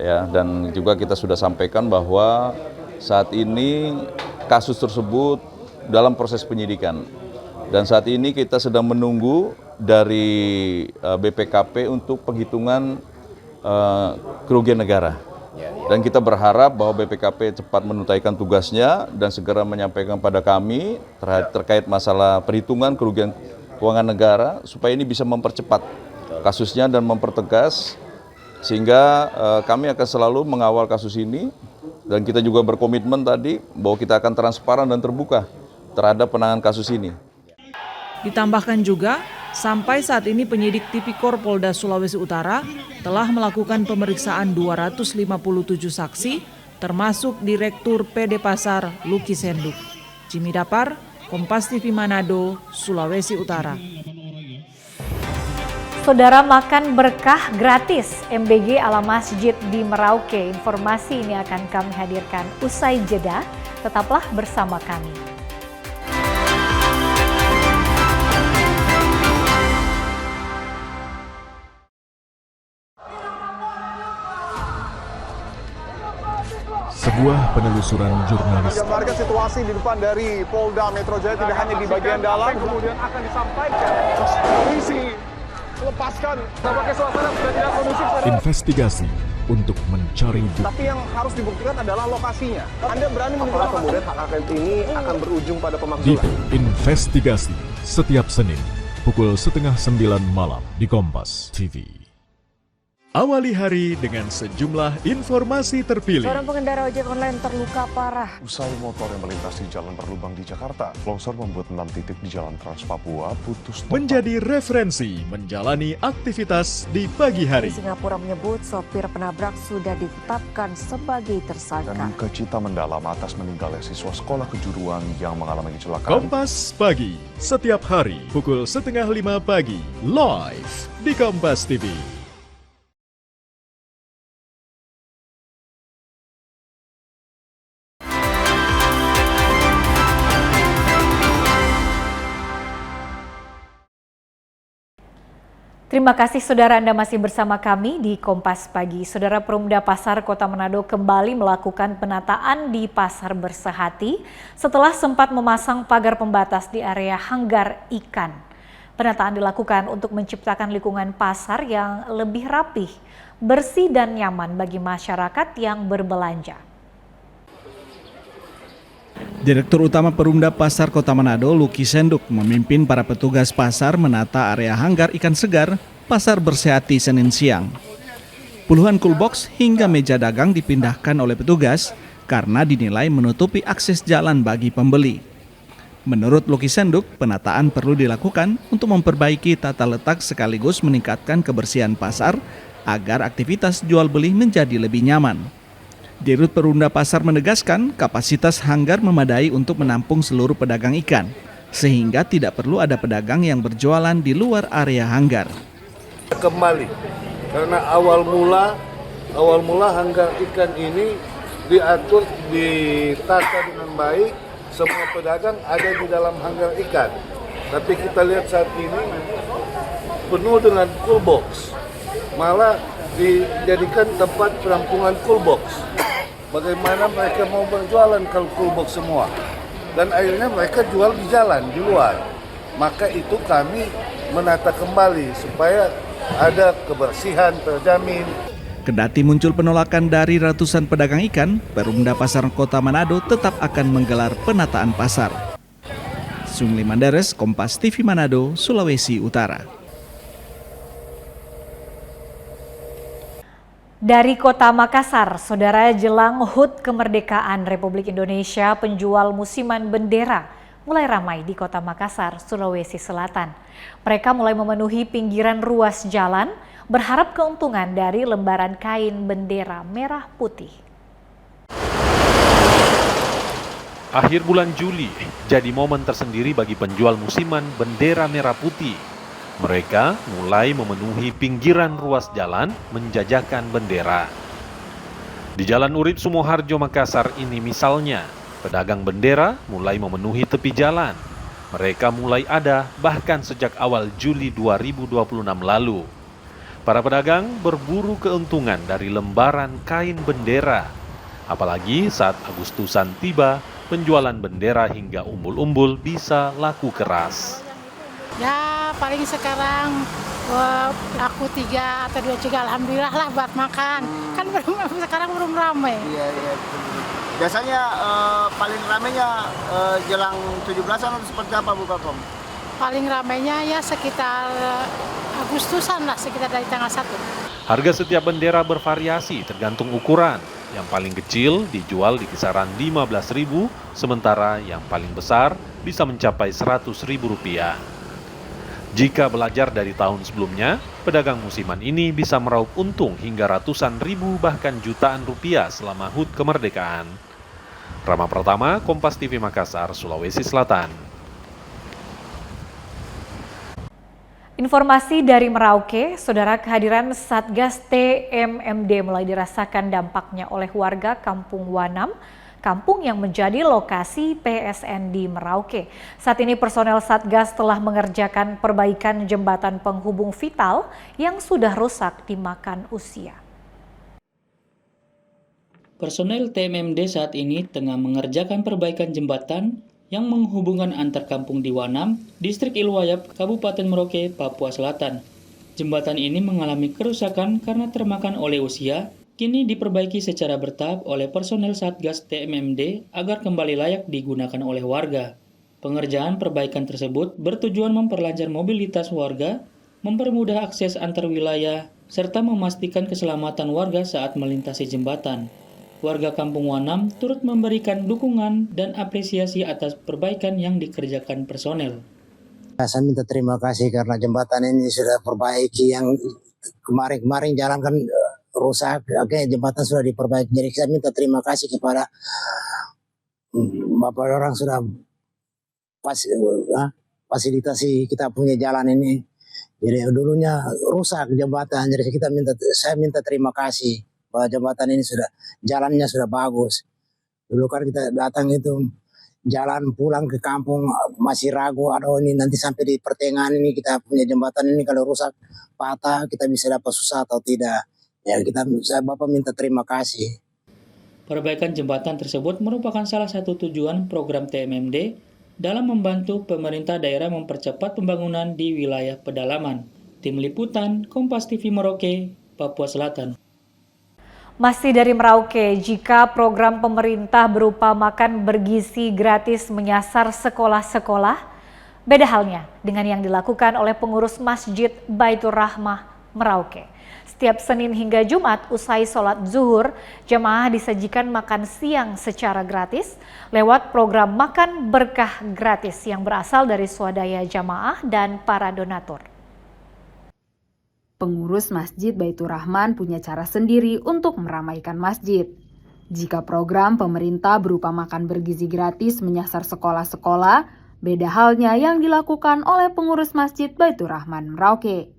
Ya, dan juga kita sudah sampaikan bahwa saat ini kasus tersebut dalam proses penyidikan. Dan saat ini kita sedang menunggu dari BPKP untuk penghitungan kerugian negara. Dan kita berharap bahwa BPKP cepat menunaikan tugasnya dan segera menyampaikan pada kami terkait masalah perhitungan kerugian keuangan negara supaya ini bisa mempercepat kasusnya dan mempertegas, sehingga kami akan selalu mengawal kasus ini, dan kita juga berkomitmen tadi bahwa kita akan transparan dan terbuka terhadap penanganan kasus ini.
Ditambahkan juga, sampai saat ini penyidik Tipikor Polda Sulawesi Utara telah melakukan pemeriksaan 257 saksi, termasuk Direktur PD Pasar Luki Senduk. Jimmy Dapar, Kompas TV Manado, Sulawesi Utara.
Saudara, makan berkah gratis MBG ala Masjid di Merauke. Informasi ini akan kami hadirkan usai jeda. Tetaplah bersama kami.
Sebuah penelusuran jurnalis.
Gambarkan situasi di depan dari Polda Metro Jaya, tidak hanya di bagian dalam, kemudian akan disampaikan polisi lepaskan. Tampaknya suasana sudah tidak kondusif.
Investigasi untuk mencari bukti.
Tapi yang harus dibuktikan adalah lokasinya. Anda berani menilai kemudian hak angket ini akan berujung pada pemakzulan.
Dipo Investigasi setiap Senin pukul 8:30 malam di Kompas TV. Awali hari dengan sejumlah informasi terpilih.
Seorang pengendara ojek online terluka parah.
Usai motor yang melintasi jalan berlubang di Jakarta, longsor membuat 6 titik di Jalan Trans Papua putus total.
Menjadi referensi menjalani aktivitas di pagi hari.
Di Singapura menyebut sopir penabrak sudah ditetapkan sebagai tersangka.
Dan duka cita mendalam atas meninggalnya siswa sekolah kejuruan yang mengalami kecelakaan.
Kompas Pagi, setiap hari pukul 4:30 pagi, live di Kompas TV.
Terima kasih saudara, Anda masih bersama kami di Kompas Pagi. Saudara, Perumda Pasar Kota Manado kembali melakukan penataan di Pasar Bersehati setelah sempat memasang pagar pembatas di area hanggar ikan. Penataan dilakukan untuk menciptakan lingkungan pasar yang lebih rapih, bersih dan nyaman bagi masyarakat yang berbelanja.
Direktur Utama Perumda Pasar Kota Manado, Luki Senduk, memimpin para petugas pasar menata area hanggar ikan segar Pasar Bersehati Senin siang. Puluhan coolbox hingga meja dagang dipindahkan oleh petugas karena dinilai menutupi akses jalan bagi pembeli. Menurut Luki Senduk, penataan perlu dilakukan untuk memperbaiki tata letak sekaligus meningkatkan kebersihan pasar agar aktivitas jual beli menjadi lebih nyaman. Dirut Perumda Pasar menegaskan kapasitas hanggar memadai untuk menampung seluruh pedagang ikan, sehingga tidak perlu ada pedagang yang berjualan di luar area hanggar.
Kembali, karena awal mula hanggar ikan ini diatur, ditata dengan baik, semua pedagang ada di dalam hanggar ikan. Tapi kita lihat saat ini penuh dengan coolbox, malah dijadikan tempat penampungan coolbox. Bagaimana mereka mau berjualan kalau coolbox semua? Dan akhirnya mereka jual di jalan, di luar. Maka itu kami menata kembali supaya ada kebersihan terjamin.
Kendati muncul penolakan dari ratusan pedagang ikan, Perumda Pasar Kota Manado tetap akan menggelar penataan pasar. Sungli Mandares, Kompas TV Manado, Sulawesi Utara.
Dari kota Makassar, saudara, jelang HUT Kemerdekaan Republik Indonesia, penjual musiman bendera mulai ramai di kota Makassar, Sulawesi Selatan. Mereka mulai memenuhi pinggiran ruas jalan, berharap keuntungan dari lembaran kain bendera merah putih.
Akhir bulan Juli jadi momen tersendiri bagi penjual musiman bendera merah putih. Mereka mulai memenuhi pinggiran ruas jalan menjajakan bendera. Di Jalan Urip Sumoharjo, Makassar ini misalnya, pedagang bendera mulai memenuhi tepi jalan. Mereka mulai ada bahkan sejak awal Juli 2026 lalu. Para pedagang berburu keuntungan dari lembaran kain bendera. Apalagi saat Agustusan tiba, penjualan bendera hingga umbul-umbul bisa laku keras.
Ya paling sekarang aku 3 atau 2 juga alhamdulillah lah buat makan. Kan sekarang belum ramai.
Iya. Biasanya paling ramainya jelang 17-an atau seperti apa Bu Kakom?
Paling ramainya ya sekitar Agustusan lah, sekitar dari tanggal 1.
Harga setiap bendera bervariasi tergantung ukuran. Yang paling kecil dijual di kisaran Rp15.000, sementara yang paling besar bisa mencapai Rp100.000. Jika belajar dari tahun sebelumnya, pedagang musiman ini bisa meraup untung hingga ratusan ribu bahkan jutaan rupiah selama HUT Kemerdekaan. Rama Pratama, Kompas TV Makassar, Sulawesi Selatan.
Informasi dari Merauke, saudara, kehadiran Satgas TMMD mulai dirasakan dampaknya oleh warga Kampung Wanam, kampung yang menjadi lokasi PSN di Merauke. Saat ini personel Satgas telah mengerjakan perbaikan jembatan penghubung vital yang sudah rusak dimakan usia.
Personel TMMD saat ini tengah mengerjakan perbaikan jembatan yang menghubungkan antar kampung di Wanam, Distrik Ilwayap, Kabupaten Merauke, Papua Selatan. Jembatan ini mengalami kerusakan karena termakan oleh usia, kini diperbaiki secara bertahap oleh personel Satgas TMMD agar kembali layak digunakan oleh warga. Pengerjaan perbaikan tersebut bertujuan memperlancar mobilitas warga, mempermudah akses antar wilayah, serta memastikan keselamatan warga saat melintasi jembatan. Warga Kampung Wanam turut memberikan dukungan dan apresiasi atas perbaikan yang dikerjakan personel.
Saya minta terima kasih karena jembatan ini sudah perbaiki, yang kemarin jalan kan rusak, oke, jembatan sudah diperbaiki. Jadi saya minta terima kasih kepada Bapak orang sudah fasilitasi kita punya jalan ini. Jadi dulunya rusak jembatan, jadi saya minta terima kasih bahwa jembatan ini jalannya sudah bagus. Dulu kan kita datang itu jalan pulang ke kampung masih ragu, aduh ini nanti sampai di pertengahan ini kita punya jembatan ini kalau rusak patah kita bisa dapat susah atau tidak. Ya saya Bapak minta terima kasih.
Perbaikan jembatan tersebut merupakan salah satu tujuan program TMMD dalam membantu pemerintah daerah mempercepat pembangunan di wilayah pedalaman. Tim Liputan, Kompas TV Merauke, Papua Selatan.
Masih dari Merauke, jika program pemerintah berupa makan bergizi gratis menyasar sekolah-sekolah, beda halnya dengan yang dilakukan oleh pengurus Masjid Baitur Rahmah Merauke. Setiap Senin hingga Jumat usai sholat zuhur, jemaah disajikan makan siang secara gratis lewat program Makan Berkah Gratis yang berasal dari swadaya jamaah dan para donatur.
Pengurus Masjid Baitur Rahman punya cara sendiri untuk meramaikan masjid. Jika program pemerintah berupa makan bergizi gratis menyasar sekolah-sekolah, beda halnya yang dilakukan oleh pengurus Masjid Baitur Rahman Merauke.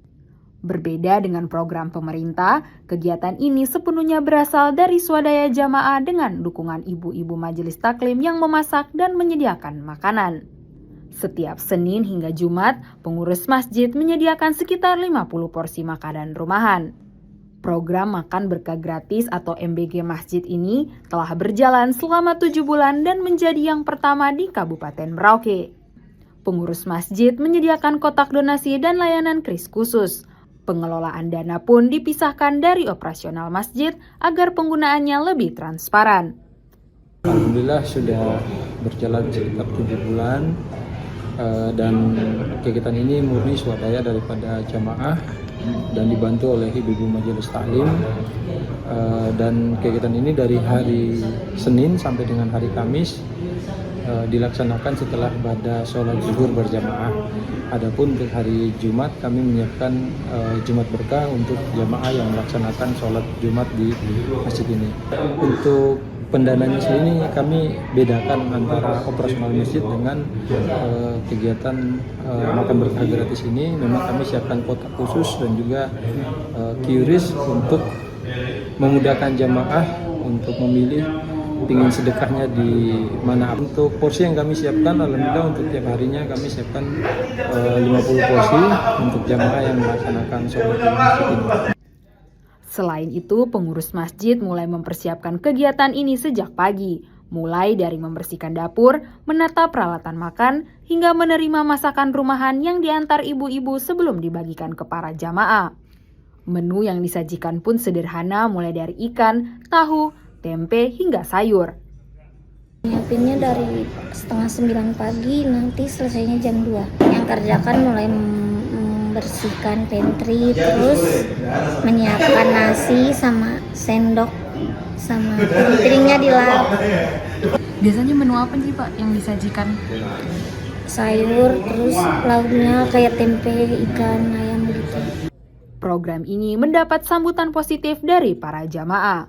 Berbeda dengan program pemerintah, kegiatan ini sepenuhnya berasal dari swadaya jamaah dengan dukungan ibu-ibu majelis taklim yang memasak dan menyediakan makanan. Setiap Senin hingga Jumat, pengurus masjid menyediakan sekitar 50 porsi makanan rumahan. Program Makan Berkah Gratis atau MBG Masjid ini telah berjalan selama 7 bulan dan menjadi yang pertama di Kabupaten Merauke. Pengurus masjid menyediakan kotak donasi dan layanan kris khusus. Pengelolaan dana pun dipisahkan dari operasional masjid agar penggunaannya lebih transparan.
Alhamdulillah sudah berjalan sekitar 7 bulan. Dan kegiatan ini murni swadaya daripada jamaah dan dibantu oleh Ibu-Ibu Majelis Taklim. Dan kegiatan ini dari hari Senin sampai dengan hari Kamis dilaksanakan setelah pada sholat zuhur berjamaah. Adapun untuk hari Jumat kami menyiapkan Jumat berkah untuk jamaah yang melaksanakan sholat Jumat di masjid ini. Untuk pendananya sendiri kami bedakan antara operasional masjid dengan kegiatan makan berkah gratis ini. Memang kami siapkan kotak khusus dan juga QRIS untuk memudahkan jamaah untuk memilih ingin sedekahnya di mana. Untuk porsi yang kami siapkan, alhamdulillah untuk tiap harinya kami siapkan 50 porsi untuk jamaah yang melaksanakan sholat di masjid ini.
Selain itu, pengurus masjid mulai mempersiapkan kegiatan ini sejak pagi, mulai dari membersihkan dapur, menata peralatan makan, hingga menerima masakan rumahan yang diantar ibu-ibu sebelum dibagikan ke para jamaah. Menu yang disajikan pun sederhana, mulai dari ikan, tahu, tempe, hingga sayur.
Nyiapinnya dari 8:30 pagi, nanti selesainya jam 2. Yang kerjakan mulai membersihkan pantry, terus menyiapkan nasi sama sendok, sama piringnya dilap.
Biasanya menu apa sih Pak yang disajikan?
Sayur, terus lauknya kayak tempe, ikan, ayam gitu.
Program ini mendapat sambutan positif dari para jamaah.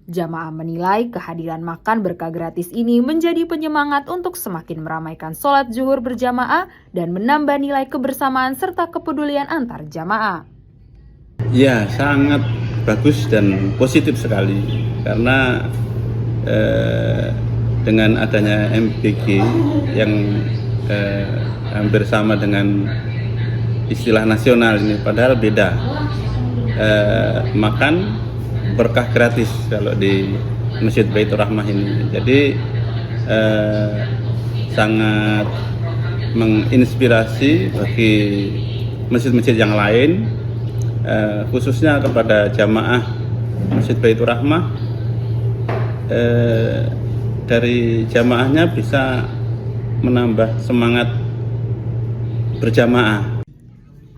Jamaah menilai kehadiran makan berkah gratis ini menjadi penyemangat untuk semakin meramaikan sholat zuhur berjamaah dan menambah nilai kebersamaan serta kepedulian antar jamaah.
Ya, sangat bagus dan positif sekali karena dengan adanya MBG yang hampir sama dengan istilah nasional ini, padahal beda. Makan berkah gratis kalau di Masjid Baitur Rahmah ini. Jadi sangat menginspirasi bagi masjid-masjid yang lain, khususnya kepada jamaah Masjid Baitur Rahmah. Dari jamaahnya bisa menambah semangat berjamaah.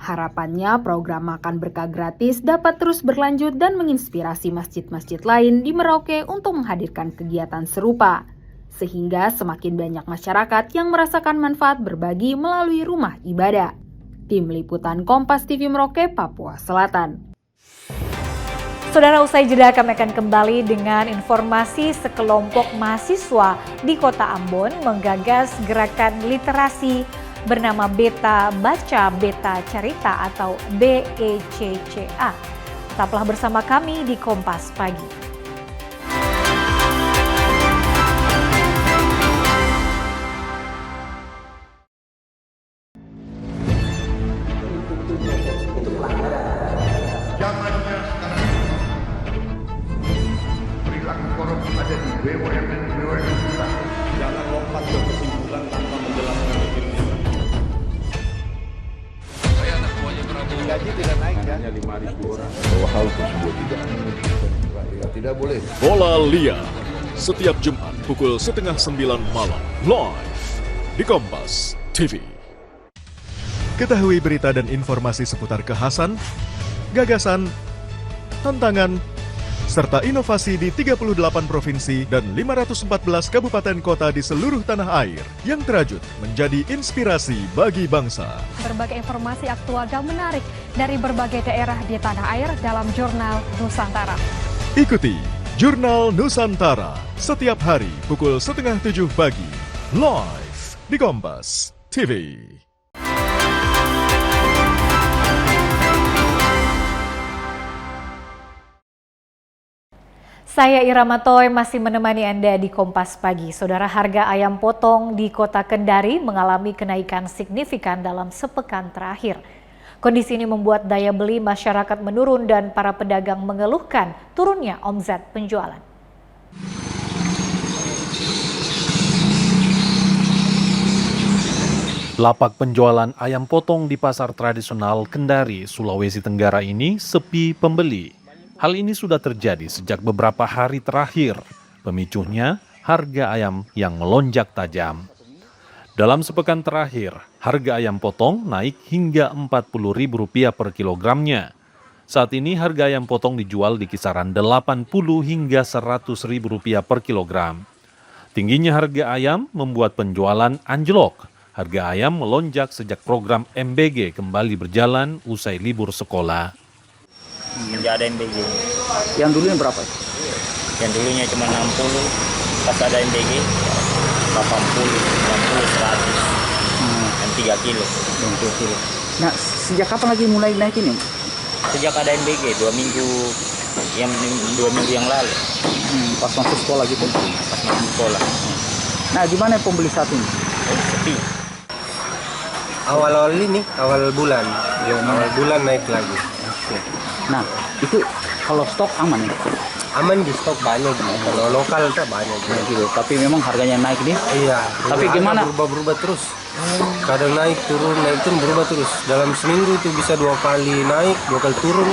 Harapannya program makan berkah gratis dapat terus berlanjut dan menginspirasi masjid-masjid lain di Merauke untuk menghadirkan kegiatan serupa, sehingga semakin banyak masyarakat yang merasakan manfaat berbagi melalui rumah ibadah. Tim Liputan Kompas TV Merauke, Papua Selatan.
Saudara, usai jeda kami akan kembali dengan informasi sekelompok mahasiswa di Kota Ambon menggagas gerakan literasi bernama Beta Baca Beta Cerita atau BECCA. Tetaplah bersama kami di Kompas Pagi.
Zamannya sekarang perilaku korup ada di BUMN kita. Jangan lompat ke kesimpulan tanpa menjelaskan dirinya. Saya anak buahnya Prabowo. Gaji tidak naik kan? Hanya 5.000 orang. Bahwa hal tersebut tidak boleh.
Bola Liar setiap Jumat pukul 8:30 malam live di Kompas TV. Ketahui berita dan informasi seputar kekhasan, gagasan, tantangan, serta inovasi di 38 provinsi dan 514 kabupaten kota di seluruh tanah air yang terajut menjadi inspirasi bagi bangsa.
Berbagai informasi aktual dan menarik dari berbagai daerah di tanah air dalam Jurnal Nusantara.
Ikuti Jurnal Nusantara setiap hari pukul 6:30 pagi, live di Kompas TV.
Saya Irama Toy masih menemani Anda di Kompas Pagi. Saudara, harga ayam potong di Kota Kendari mengalami kenaikan signifikan dalam sepekan terakhir. Kondisi ini membuat daya beli masyarakat menurun dan para pedagang mengeluhkan turunnya omzet penjualan.
Lapak penjualan ayam potong di pasar tradisional Kendari, Sulawesi Tenggara ini sepi pembeli. Hal ini sudah terjadi sejak beberapa hari terakhir. Pemicunya harga ayam yang melonjak tajam. Dalam sepekan terakhir, Harga ayam potong naik hingga Rp40.000 per kilogramnya. Saat ini harga ayam potong dijual di kisaran Rp80 hingga Rp100.000 per kilogram. Tingginya harga ayam membuat penjualan anjlok. Harga ayam melonjak sejak program MBG kembali berjalan usai libur sekolah.
Menjadi MBG.
Yang dulunya berapa?
Yang dulunya cuma 60, pas ada MBG 80, 90, 100, dan 3 kilo.
3 kilo. Nah, sejak kapan lagi mulai naik ini?
Sejak ada MBG 2 minggu yang lalu.
Pas masuk sekolah gitu?
Pas masuk sekolah.
Nah, gimana pembeli saat ini?
Sepi.
Awal-awal ini, awal bulan naik lagi.
Nah, itu kalau stok aman ya?
Aman, di stok banyak gitu. Kalau lokal tuh banyak
gitu. Tapi memang harganya naik nih?
Iya.
Tapi gimana?
Berubah terus. Kadang naik turun berubah terus. Dalam seminggu itu bisa 2 kali naik, 2 kali turun.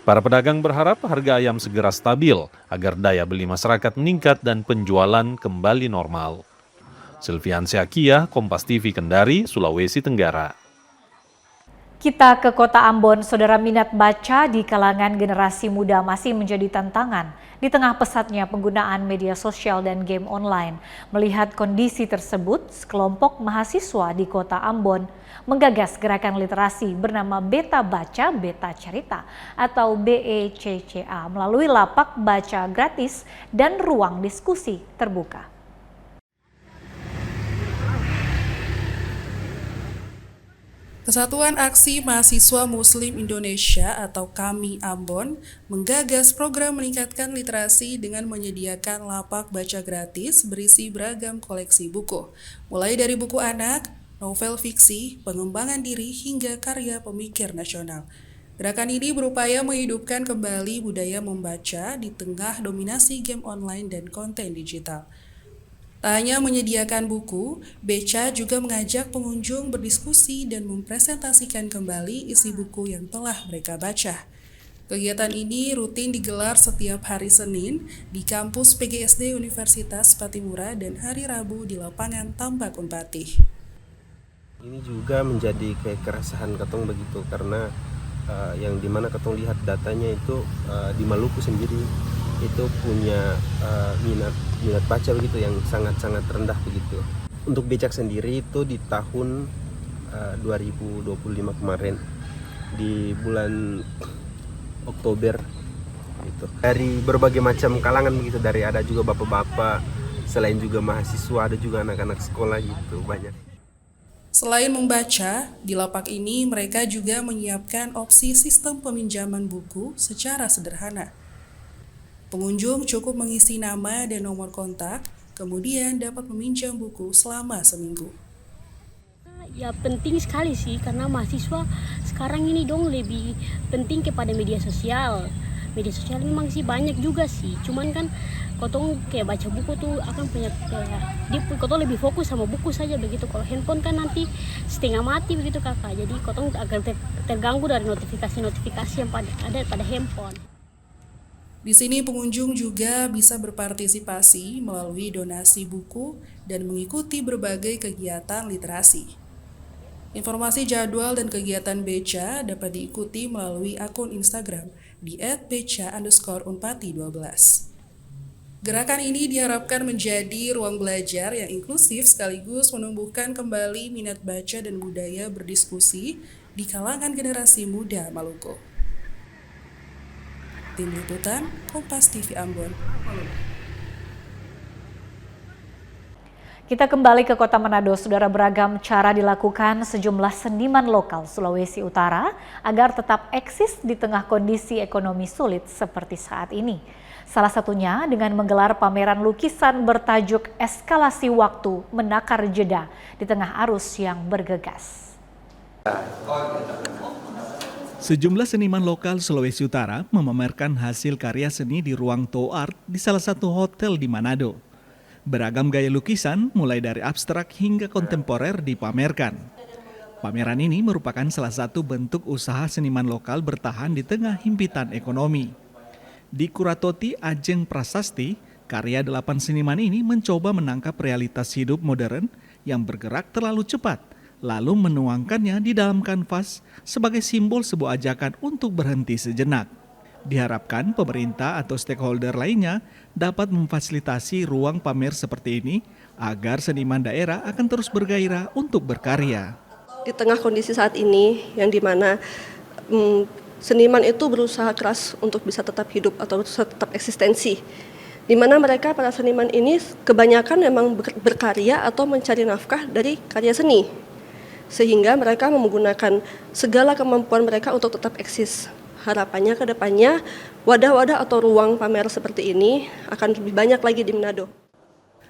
Para pedagang berharap harga ayam segera stabil agar daya beli masyarakat meningkat dan penjualan kembali normal. Silvian Seakia, Kompas TV Kendari, Sulawesi Tenggara.
Kita ke Kota Ambon, saudara. Minat baca di kalangan generasi muda masih menjadi tantangan di tengah pesatnya penggunaan media sosial dan game online. Melihat kondisi tersebut, sekelompok mahasiswa di Kota Ambon menggagas gerakan literasi bernama Beta Baca, Beta Cerita atau BECCA melalui lapak baca gratis dan ruang diskusi terbuka.
Kesatuan Aksi Mahasiswa Muslim Indonesia atau KAMI Ambon menggagas program meningkatkan literasi dengan menyediakan lapak baca gratis berisi beragam koleksi buku, mulai dari buku anak, novel fiksi, pengembangan diri, hingga karya pemikir nasional. Gerakan ini berupaya menghidupkan kembali budaya membaca di tengah dominasi game online dan konten digital. Tak hanya menyediakan buku, Beca juga mengajak pengunjung berdiskusi dan mempresentasikan kembali isi buku yang telah mereka baca. Kegiatan ini rutin digelar setiap hari Senin di kampus PGSD Universitas Patimura dan hari Rabu di lapangan Tambak Unpati.
Ini juga menjadi keresahan Ketong begitu karena yang dimana Ketong lihat datanya itu di Maluku sendiri itu punya minat baca begitu yang sangat-sangat rendah begitu. Untuk Becak sendiri itu di tahun 2025 kemarin di bulan Oktober gitu. Dari berbagai macam kalangan begitu, dari ada juga bapak-bapak, selain juga mahasiswa ada juga anak-anak sekolah gitu banyak.
Selain membaca, di lapak ini mereka juga menyiapkan opsi sistem peminjaman buku secara sederhana. Pengunjung cukup mengisi nama dan nomor kontak, kemudian dapat meminjam buku selama seminggu.
Ya penting sekali sih, karena mahasiswa sekarang ini dong lebih penting kepada media sosial. Media sosial memang sih banyak juga sih, cuman kan kotong kayak baca buku tuh akan punya kotong lebih fokus sama buku saja begitu. Kalau handphone kan nanti setengah mati begitu kakak, jadi kotong agak terganggu dari notifikasi yang ada pada handphone.
Di sini pengunjung juga bisa berpartisipasi melalui donasi buku dan mengikuti berbagai kegiatan literasi. Informasi jadwal dan kegiatan Beca dapat diikuti melalui akun Instagram di @beca_unpati12. Gerakan ini diharapkan menjadi ruang belajar yang inklusif sekaligus menumbuhkan kembali minat baca dan budaya berdiskusi di kalangan generasi muda Maluku. Tim Liputan, Kompas TV Ambon.
Kita kembali ke Kota Manado, saudara. Beragam cara dilakukan sejumlah seniman lokal Sulawesi Utara agar tetap eksis di tengah kondisi ekonomi sulit seperti saat ini. Salah satunya dengan menggelar pameran lukisan bertajuk Eskalasi Waktu Menakar Jeda di tengah arus yang bergegas.
Sejumlah seniman lokal Sulawesi Utara memamerkan hasil karya seni di ruang Toe Art di salah satu hotel di Manado. Beragam gaya lukisan mulai dari abstrak hingga kontemporer dipamerkan. Pameran ini merupakan salah satu bentuk usaha seniman lokal bertahan di tengah himpitan ekonomi. Di Kuratoti Ajeng Prasasti, karya 8 seniman ini mencoba menangkap realitas hidup modern yang bergerak terlalu cepat lalu menuangkannya di dalam kanvas sebagai simbol sebuah ajakan untuk berhenti sejenak. Diharapkan pemerintah atau stakeholder lainnya dapat memfasilitasi ruang pamer seperti ini agar seniman daerah akan terus bergairah untuk berkarya.
Di tengah kondisi saat ini yang dimana seniman itu berusaha keras untuk bisa tetap hidup atau tetap eksistensi, di mana mereka para seniman ini kebanyakan memang berkarya atau mencari nafkah dari karya seni, sehingga mereka menggunakan segala kemampuan mereka untuk tetap eksis. Harapannya ke depannya wadah-wadah atau ruang pamer seperti ini akan lebih banyak lagi di Manado.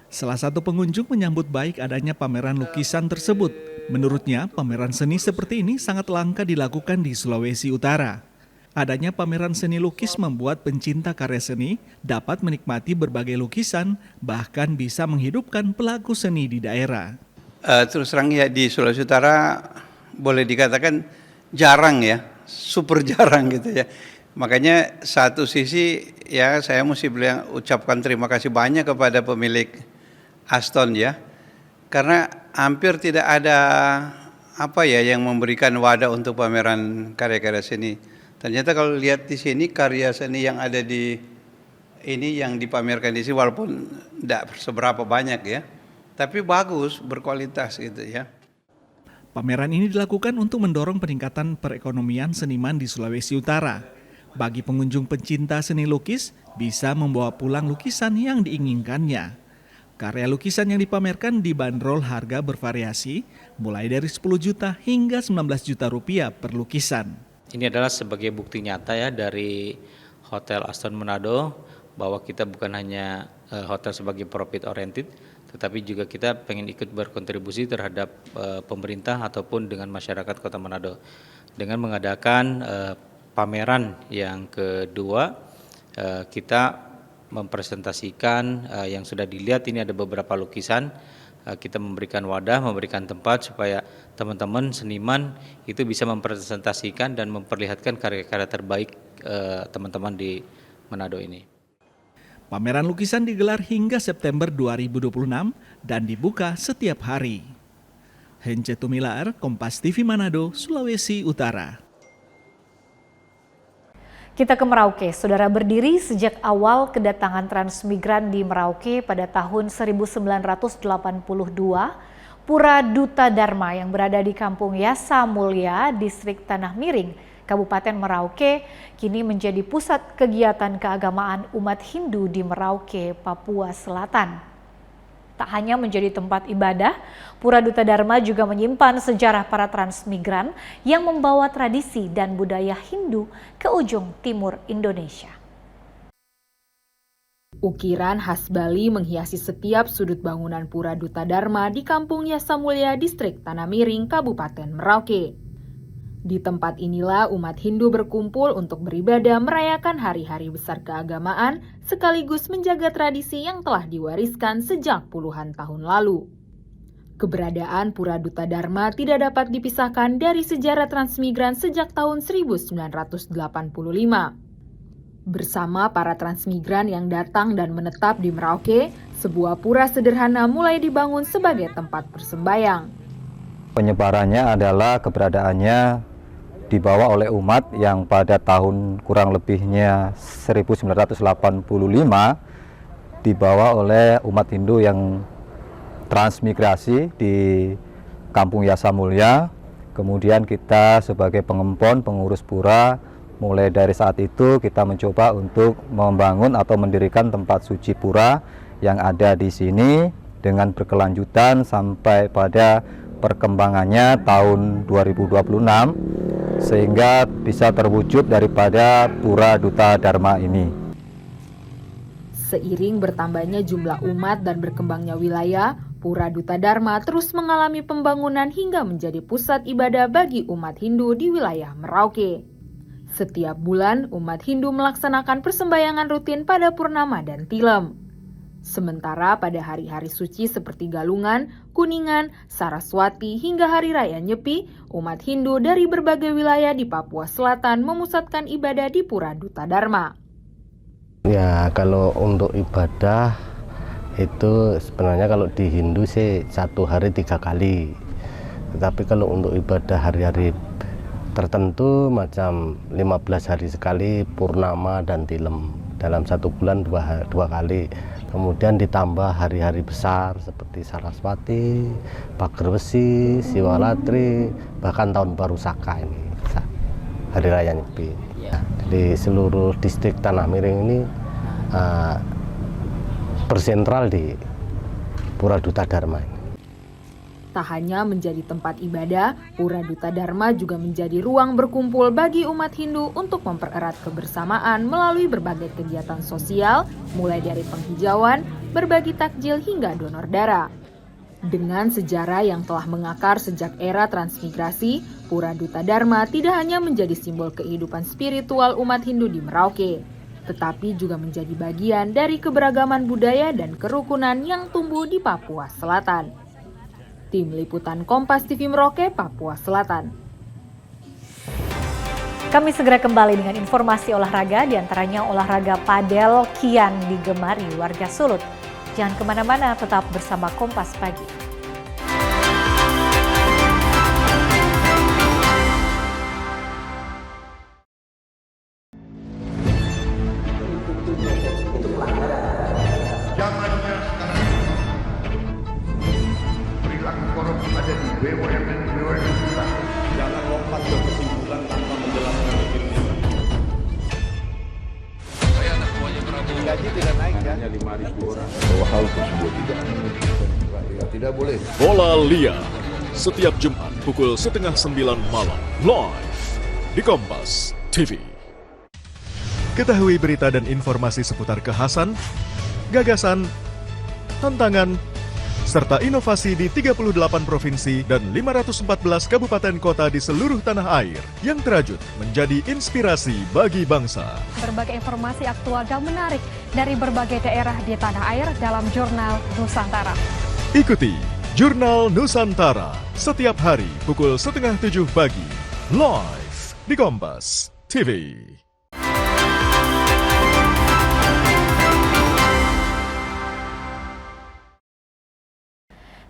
Salah satu pengunjung menyambut baik adanya pameran lukisan tersebut. Menurutnya, pameran seni seperti ini sangat langka dilakukan di Sulawesi Utara. Adanya pameran seni lukis membuat pencinta karya seni dapat menikmati berbagai lukisan, bahkan bisa menghidupkan pelaku seni di daerah.
Terus terang ya di Sulawesi Utara boleh dikatakan jarang ya, super jarang gitu ya. Makanya satu sisi ya saya mesti ucapkan terima kasih banyak kepada pemilik Aston ya, karena hampir tidak ada yang memberikan wadah untuk pameran karya-karya seni. Ternyata kalau lihat di sini karya seni yang ada di ini yang dipamerkan di sini walaupun tidak seberapa banyak ya, tapi bagus, berkualitas gitu ya.
Pameran ini dilakukan untuk mendorong peningkatan perekonomian seniman di Sulawesi Utara. Bagi pengunjung pencinta seni lukis, bisa membawa pulang lukisan yang diinginkannya. Karya lukisan yang dipamerkan dibanderol harga bervariasi, mulai dari 10 juta hingga 19 juta rupiah per lukisan.
Ini adalah sebagai bukti nyata ya dari Hotel Aston Manado bahwa kita bukan hanya hotel sebagai profit oriented, tetapi juga kita pengen ikut berkontribusi terhadap pemerintah ataupun dengan masyarakat Kota Manado. Dengan mengadakan pameran yang kedua, kita mempresentasikan yang sudah dilihat ini ada beberapa lukisan. Kita memberikan wadah, memberikan tempat supaya teman-teman seniman itu bisa mempresentasikan dan memperlihatkan karya-karya terbaik teman-teman di Manado ini.
Pameran lukisan digelar hingga September 2026 dan dibuka setiap hari. Hence Tumilar, Kompas TV Manado, Sulawesi Utara.
Kita ke Merauke, saudara. Berdiri sejak awal kedatangan transmigran di Merauke pada tahun 1982, Pura Duta Dharma yang berada di Kampung Yasa Mulya, Distrik Tanah Miring, Kabupaten Merauke, kini menjadi pusat kegiatan keagamaan umat Hindu di Merauke, Papua Selatan. Tak hanya menjadi tempat ibadah, Pura Duta Dharma juga menyimpan sejarah para transmigran yang membawa tradisi dan budaya Hindu ke ujung timur Indonesia.
Ukiran khas Bali menghiasi setiap sudut bangunan Pura Duta Dharma di Kampung Yasa Mulya, Distrik Tanah Miring, Kabupaten Merauke. Di tempat inilah umat Hindu berkumpul untuk beribadah merayakan hari-hari besar keagamaan sekaligus menjaga tradisi yang telah diwariskan sejak puluhan tahun lalu. Keberadaan Pura Duta Dharma tidak dapat dipisahkan dari sejarah transmigran sejak tahun 1985. Bersama para transmigran yang datang dan menetap di Merauke, sebuah pura sederhana mulai dibangun sebagai tempat bersembayang.
Penyebarannya adalah keberadaannya dibawa oleh umat yang pada tahun kurang lebihnya 1985 dibawa oleh umat Hindu yang transmigrasi di Kampung Yasa Mulya. Kemudian kita sebagai pengempon, pengurus pura, mulai dari saat itu kita mencoba untuk membangun atau mendirikan tempat suci pura yang ada di sini dengan berkelanjutan sampai pada perkembangannya tahun 2026 sehingga bisa terwujud daripada Pura Duta Dharma ini.
Seiring bertambahnya jumlah umat dan berkembangnya wilayah, Pura Duta Dharma terus mengalami pembangunan hingga menjadi pusat ibadah bagi umat Hindu di wilayah Merauke. Setiap bulan, umat Hindu melaksanakan persembahyangan rutin pada Purnama dan Tilem. Sementara pada hari-hari suci seperti Galungan, Kuningan, Saraswati hingga Hari Raya Nyepi, umat Hindu dari berbagai wilayah di Papua Selatan memusatkan ibadah di Pura Duta Dharma.
Ya, kalau untuk ibadah itu sebenarnya kalau di Hindu sih 1 hari 3 kali. Tetapi kalau untuk ibadah hari-hari tertentu macam 15 hari sekali purnama dan tilem, dalam 1 bulan dua kali. Kemudian ditambah hari-hari besar seperti Saraswati, Pager Besi, Siwalatri, bahkan tahun baru Saka ini, Hari Raya Nyepi. Di seluruh distrik Tanah Miring ini bersentral di Pura Duta Dharma ini.
Tak hanya menjadi tempat ibadah, Pura Duta Dharma juga menjadi ruang berkumpul bagi umat Hindu untuk mempererat kebersamaan melalui berbagai kegiatan sosial, mulai dari penghijauan, berbagi takjil hingga donor darah. Dengan sejarah yang telah mengakar sejak era transmigrasi, Pura Duta Dharma tidak hanya menjadi simbol kehidupan spiritual umat Hindu di Merauke, tetapi juga menjadi bagian dari keberagaman budaya dan kerukunan yang tumbuh di Papua Selatan. Tim Liputan Kompas TV Merauke, Papua Selatan.
Kami segera kembali dengan informasi olahraga, diantaranya olahraga padel kian digemari warga Sulut. Jangan kemana-mana, tetap bersama Kompas Pagi.
Ada di BUMN kita. Jangan lompat ke kesimpulan tanpa menjelaskan dirinya. Saya anak buahnya Prabowo. Gaji tidak naik kan? Hanya 5.000 orang. Bahwa hal tersebut tidak boleh.
Bola Liar setiap Jumat pukul 8:30 malam live di Kompas TV. Ketahui berita dan informasi seputar kekhasan, gagasan, tantangan, serta inovasi di 38 provinsi dan 514 kabupaten kota di seluruh tanah air yang terajut menjadi inspirasi bagi bangsa.
Berbagai informasi aktual dan menarik dari berbagai daerah di tanah air dalam Jurnal Nusantara.
Ikuti Jurnal Nusantara setiap hari pukul 6:30 pagi live di Kompas TV.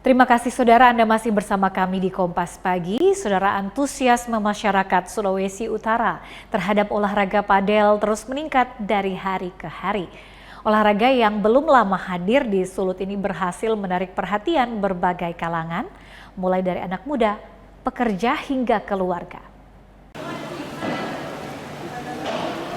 Terima kasih saudara, Anda masih bersama kami di Kompas Pagi. Saudara, antusiasme masyarakat Sulawesi Utara terhadap olahraga padel terus meningkat dari hari ke hari. Olahraga yang belum lama hadir di Sulut ini berhasil menarik perhatian berbagai kalangan, mulai dari anak muda, pekerja hingga keluarga.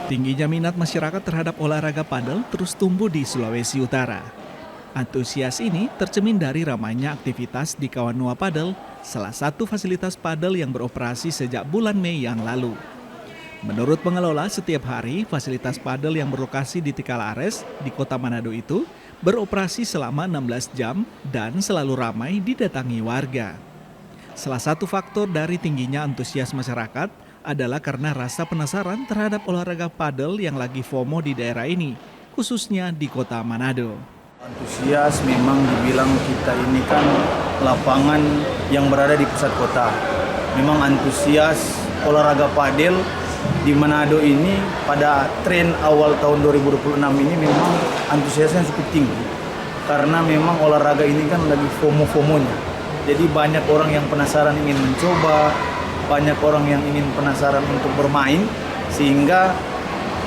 Tingginya minat masyarakat terhadap olahraga padel terus tumbuh di Sulawesi Utara. Antusias ini tercermin dari ramainya aktivitas di Kawanua Padel, salah satu fasilitas padel yang beroperasi sejak bulan Mei yang lalu. Menurut pengelola, setiap hari fasilitas padel yang berlokasi di Tikalares di Kota Manado itu beroperasi selama 16 jam dan selalu ramai didatangi warga. Salah satu faktor dari tingginya antusias masyarakat adalah karena rasa penasaran terhadap olahraga padel yang lagi FOMO di daerah ini, khususnya di Kota Manado.
Antusias memang dibilang kita ini kan lapangan yang berada di pusat kota. Memang antusias olahraga padel di Manado ini pada tren awal tahun 2026 ini memang antusiasnya cukup tinggi. Karena memang olahraga ini kan lagi FOMO-FOMOnya. Jadi banyak orang yang penasaran ingin mencoba, banyak orang yang ingin penasaran untuk bermain, sehingga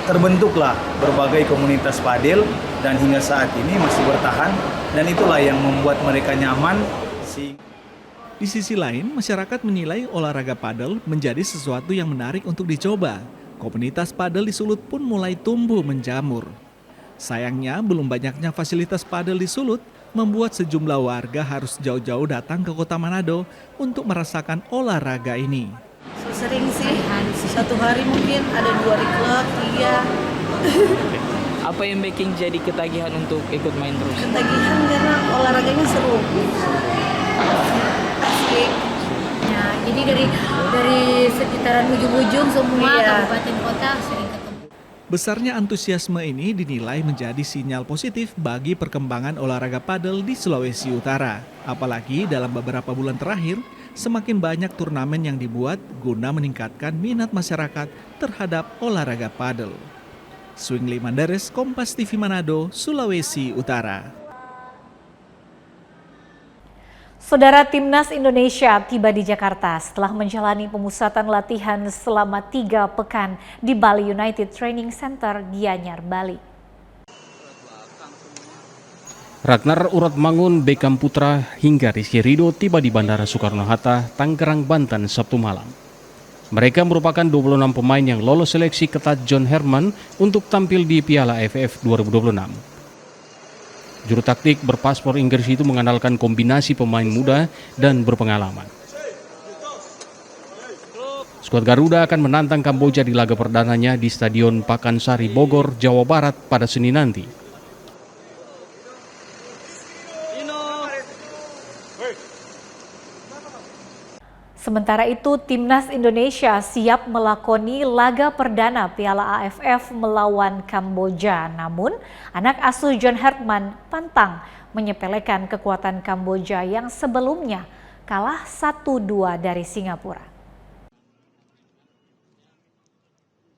terbentuklah berbagai komunitas padel dan hingga saat ini masih bertahan, dan itulah yang membuat mereka nyaman.
Di sisi lain, masyarakat menilai olahraga padel menjadi sesuatu yang menarik untuk dicoba. Komunitas padel di Sulut pun mulai tumbuh menjamur. Sayangnya, belum banyaknya fasilitas padel di Sulut membuat sejumlah warga harus jauh-jauh datang ke Kota Manado untuk merasakan olahraga ini.
Sering sih, satu hari mungkin ada 2 klub, 3.
Apa yang bikin jadi ketagihan untuk ikut main terus?
Ketagihan karena olahraganya seru. Asik.
Ya, jadi dari sekitaran ujung-ujung semua kabupaten kota sering ketemu.
Besarnya antusiasme ini dinilai menjadi sinyal positif bagi perkembangan olahraga padel di Sulawesi Utara. Apalagi dalam beberapa bulan terakhir, semakin banyak turnamen yang dibuat guna meningkatkan minat masyarakat terhadap olahraga padel. Swingli Mandares, Kompas TV Manado, Sulawesi Utara.
Saudara, Timnas Indonesia tiba di Jakarta setelah menjalani pemusatan latihan selama 3 pekan di Bali United Training Center, Gianyar, Bali.
Ragnar Uratmangun, Beckham Putra, hingga Rizky Ridho tiba di Bandara Soekarno-Hatta, Tangerang, Banten, Sabtu malam. Mereka merupakan 26 pemain yang lolos seleksi ketat John Herman untuk tampil di Piala AFF 2026. Juru taktik berpaspor Inggris itu mengandalkan kombinasi pemain muda dan berpengalaman. Skuad Garuda akan menantang Kamboja di laga perdananya di Stadion Pakansari, Bogor, Jawa Barat pada Senin nanti.
Sementara itu, Timnas Indonesia siap melakoni laga perdana Piala AFF melawan Kamboja. Namun, anak asuh John Herman pantang menyepelekan kekuatan Kamboja yang sebelumnya kalah 1-2 dari Singapura.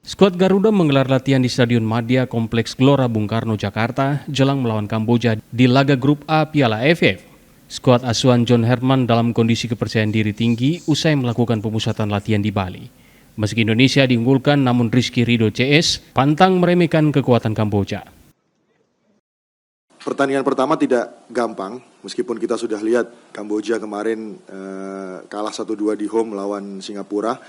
Skuad Garuda menggelar latihan di Stadion Madia Kompleks Gelora Bung Karno, Jakarta, jelang melawan Kamboja di laga Grup A Piala AFF. Skuad asuhan John Herman dalam kondisi kepercayaan diri tinggi usai melakukan pemusatan latihan di Bali. Meski Indonesia diunggulkan, namun Rizky Ridho CS pantang meremehkan kekuatan Kamboja.
Pertandingan pertama tidak gampang, meskipun kita sudah lihat Kamboja kemarin kalah 1-2 di home melawan Singapura.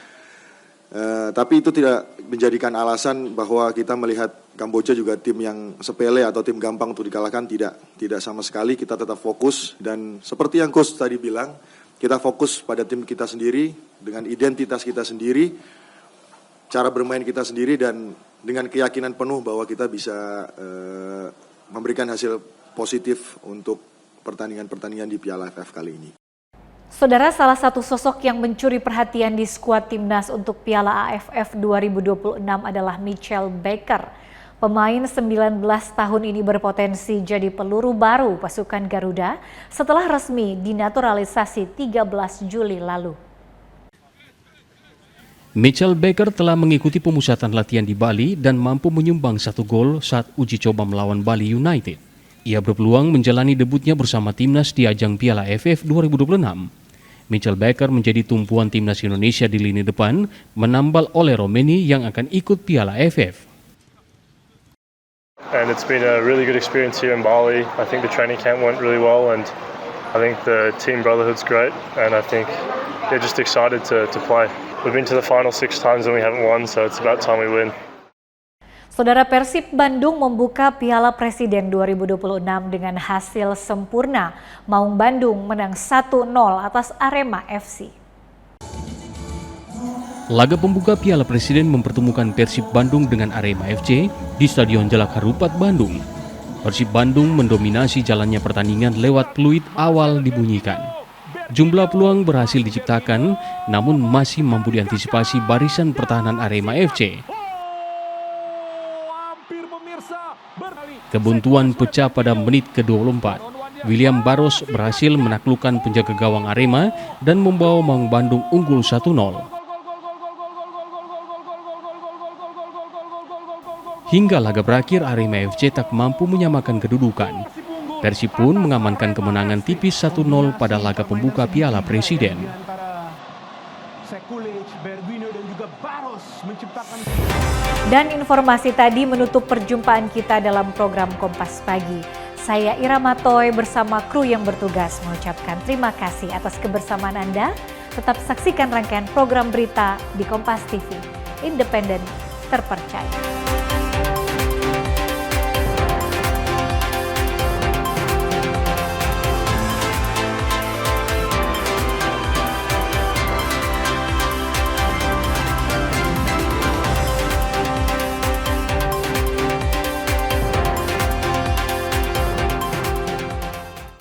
Tapi itu tidak menjadikan alasan bahwa kita melihat Kamboja juga tim yang sepele atau tim gampang untuk dikalahkan, tidak sama sekali. Kita tetap fokus dan seperti yang Coach tadi bilang, kita fokus pada tim kita sendiri dengan identitas kita sendiri, cara bermain kita sendiri, dan dengan keyakinan penuh bahwa kita bisa memberikan hasil positif untuk pertandingan-pertandingan di Piala AFF kali ini.
Saudara, salah satu sosok yang mencuri perhatian di skuad Timnas untuk Piala AFF 2026 adalah Mitchell Baker. Pemain 19 tahun ini berpotensi jadi peluru baru pasukan Garuda setelah resmi dinaturalisasi 13 Juli lalu.
Mitchell Baker telah mengikuti pemusatan latihan di Bali dan mampu menyumbang 1 gol saat uji coba melawan Bali United. Ia berpeluang menjalani debutnya bersama Timnas di ajang Piala AFF 2026. Mitchell Baker menjadi tumpuan Timnas Indonesia di lini depan, menambal oleh Romeni yang akan ikut Piala AFF.
And it's been a really good experience here in Bali. I think the training camp went really well, and I think the team brotherhood's great, and I think they're just excited to play. We've been to the final 6 times and we haven't won, so it's about time we win.
Saudara, Persib Bandung membuka Piala Presiden 2026 dengan hasil sempurna. Maung Bandung menang 1-0 atas Arema FC.
Laga pembuka Piala Presiden mempertemukan Persib Bandung dengan Arema FC di Stadion Jalak Harupat, Bandung. Persib Bandung mendominasi jalannya pertandingan lewat peluit awal dibunyikan. Jumlah peluang berhasil diciptakan, namun masih mampu diantisipasi barisan pertahanan Arema FC. Kebuntuan pecah pada menit ke-24. William Barros berhasil menaklukkan penjaga gawang Arema dan membawa Maung Bandung unggul 1-0. Hingga laga berakhir, Arema FC tak mampu menyamakan kedudukan. Persib pun mengamankan kemenangan tipis 1-0 pada laga pembuka Piala Presiden.
Dan informasi tadi menutup perjumpaan kita dalam program Kompas Pagi. Saya Ira Matoy bersama kru yang bertugas mengucapkan terima kasih atas kebersamaan Anda. Tetap saksikan rangkaian program berita di Kompas TV, independen, terpercaya.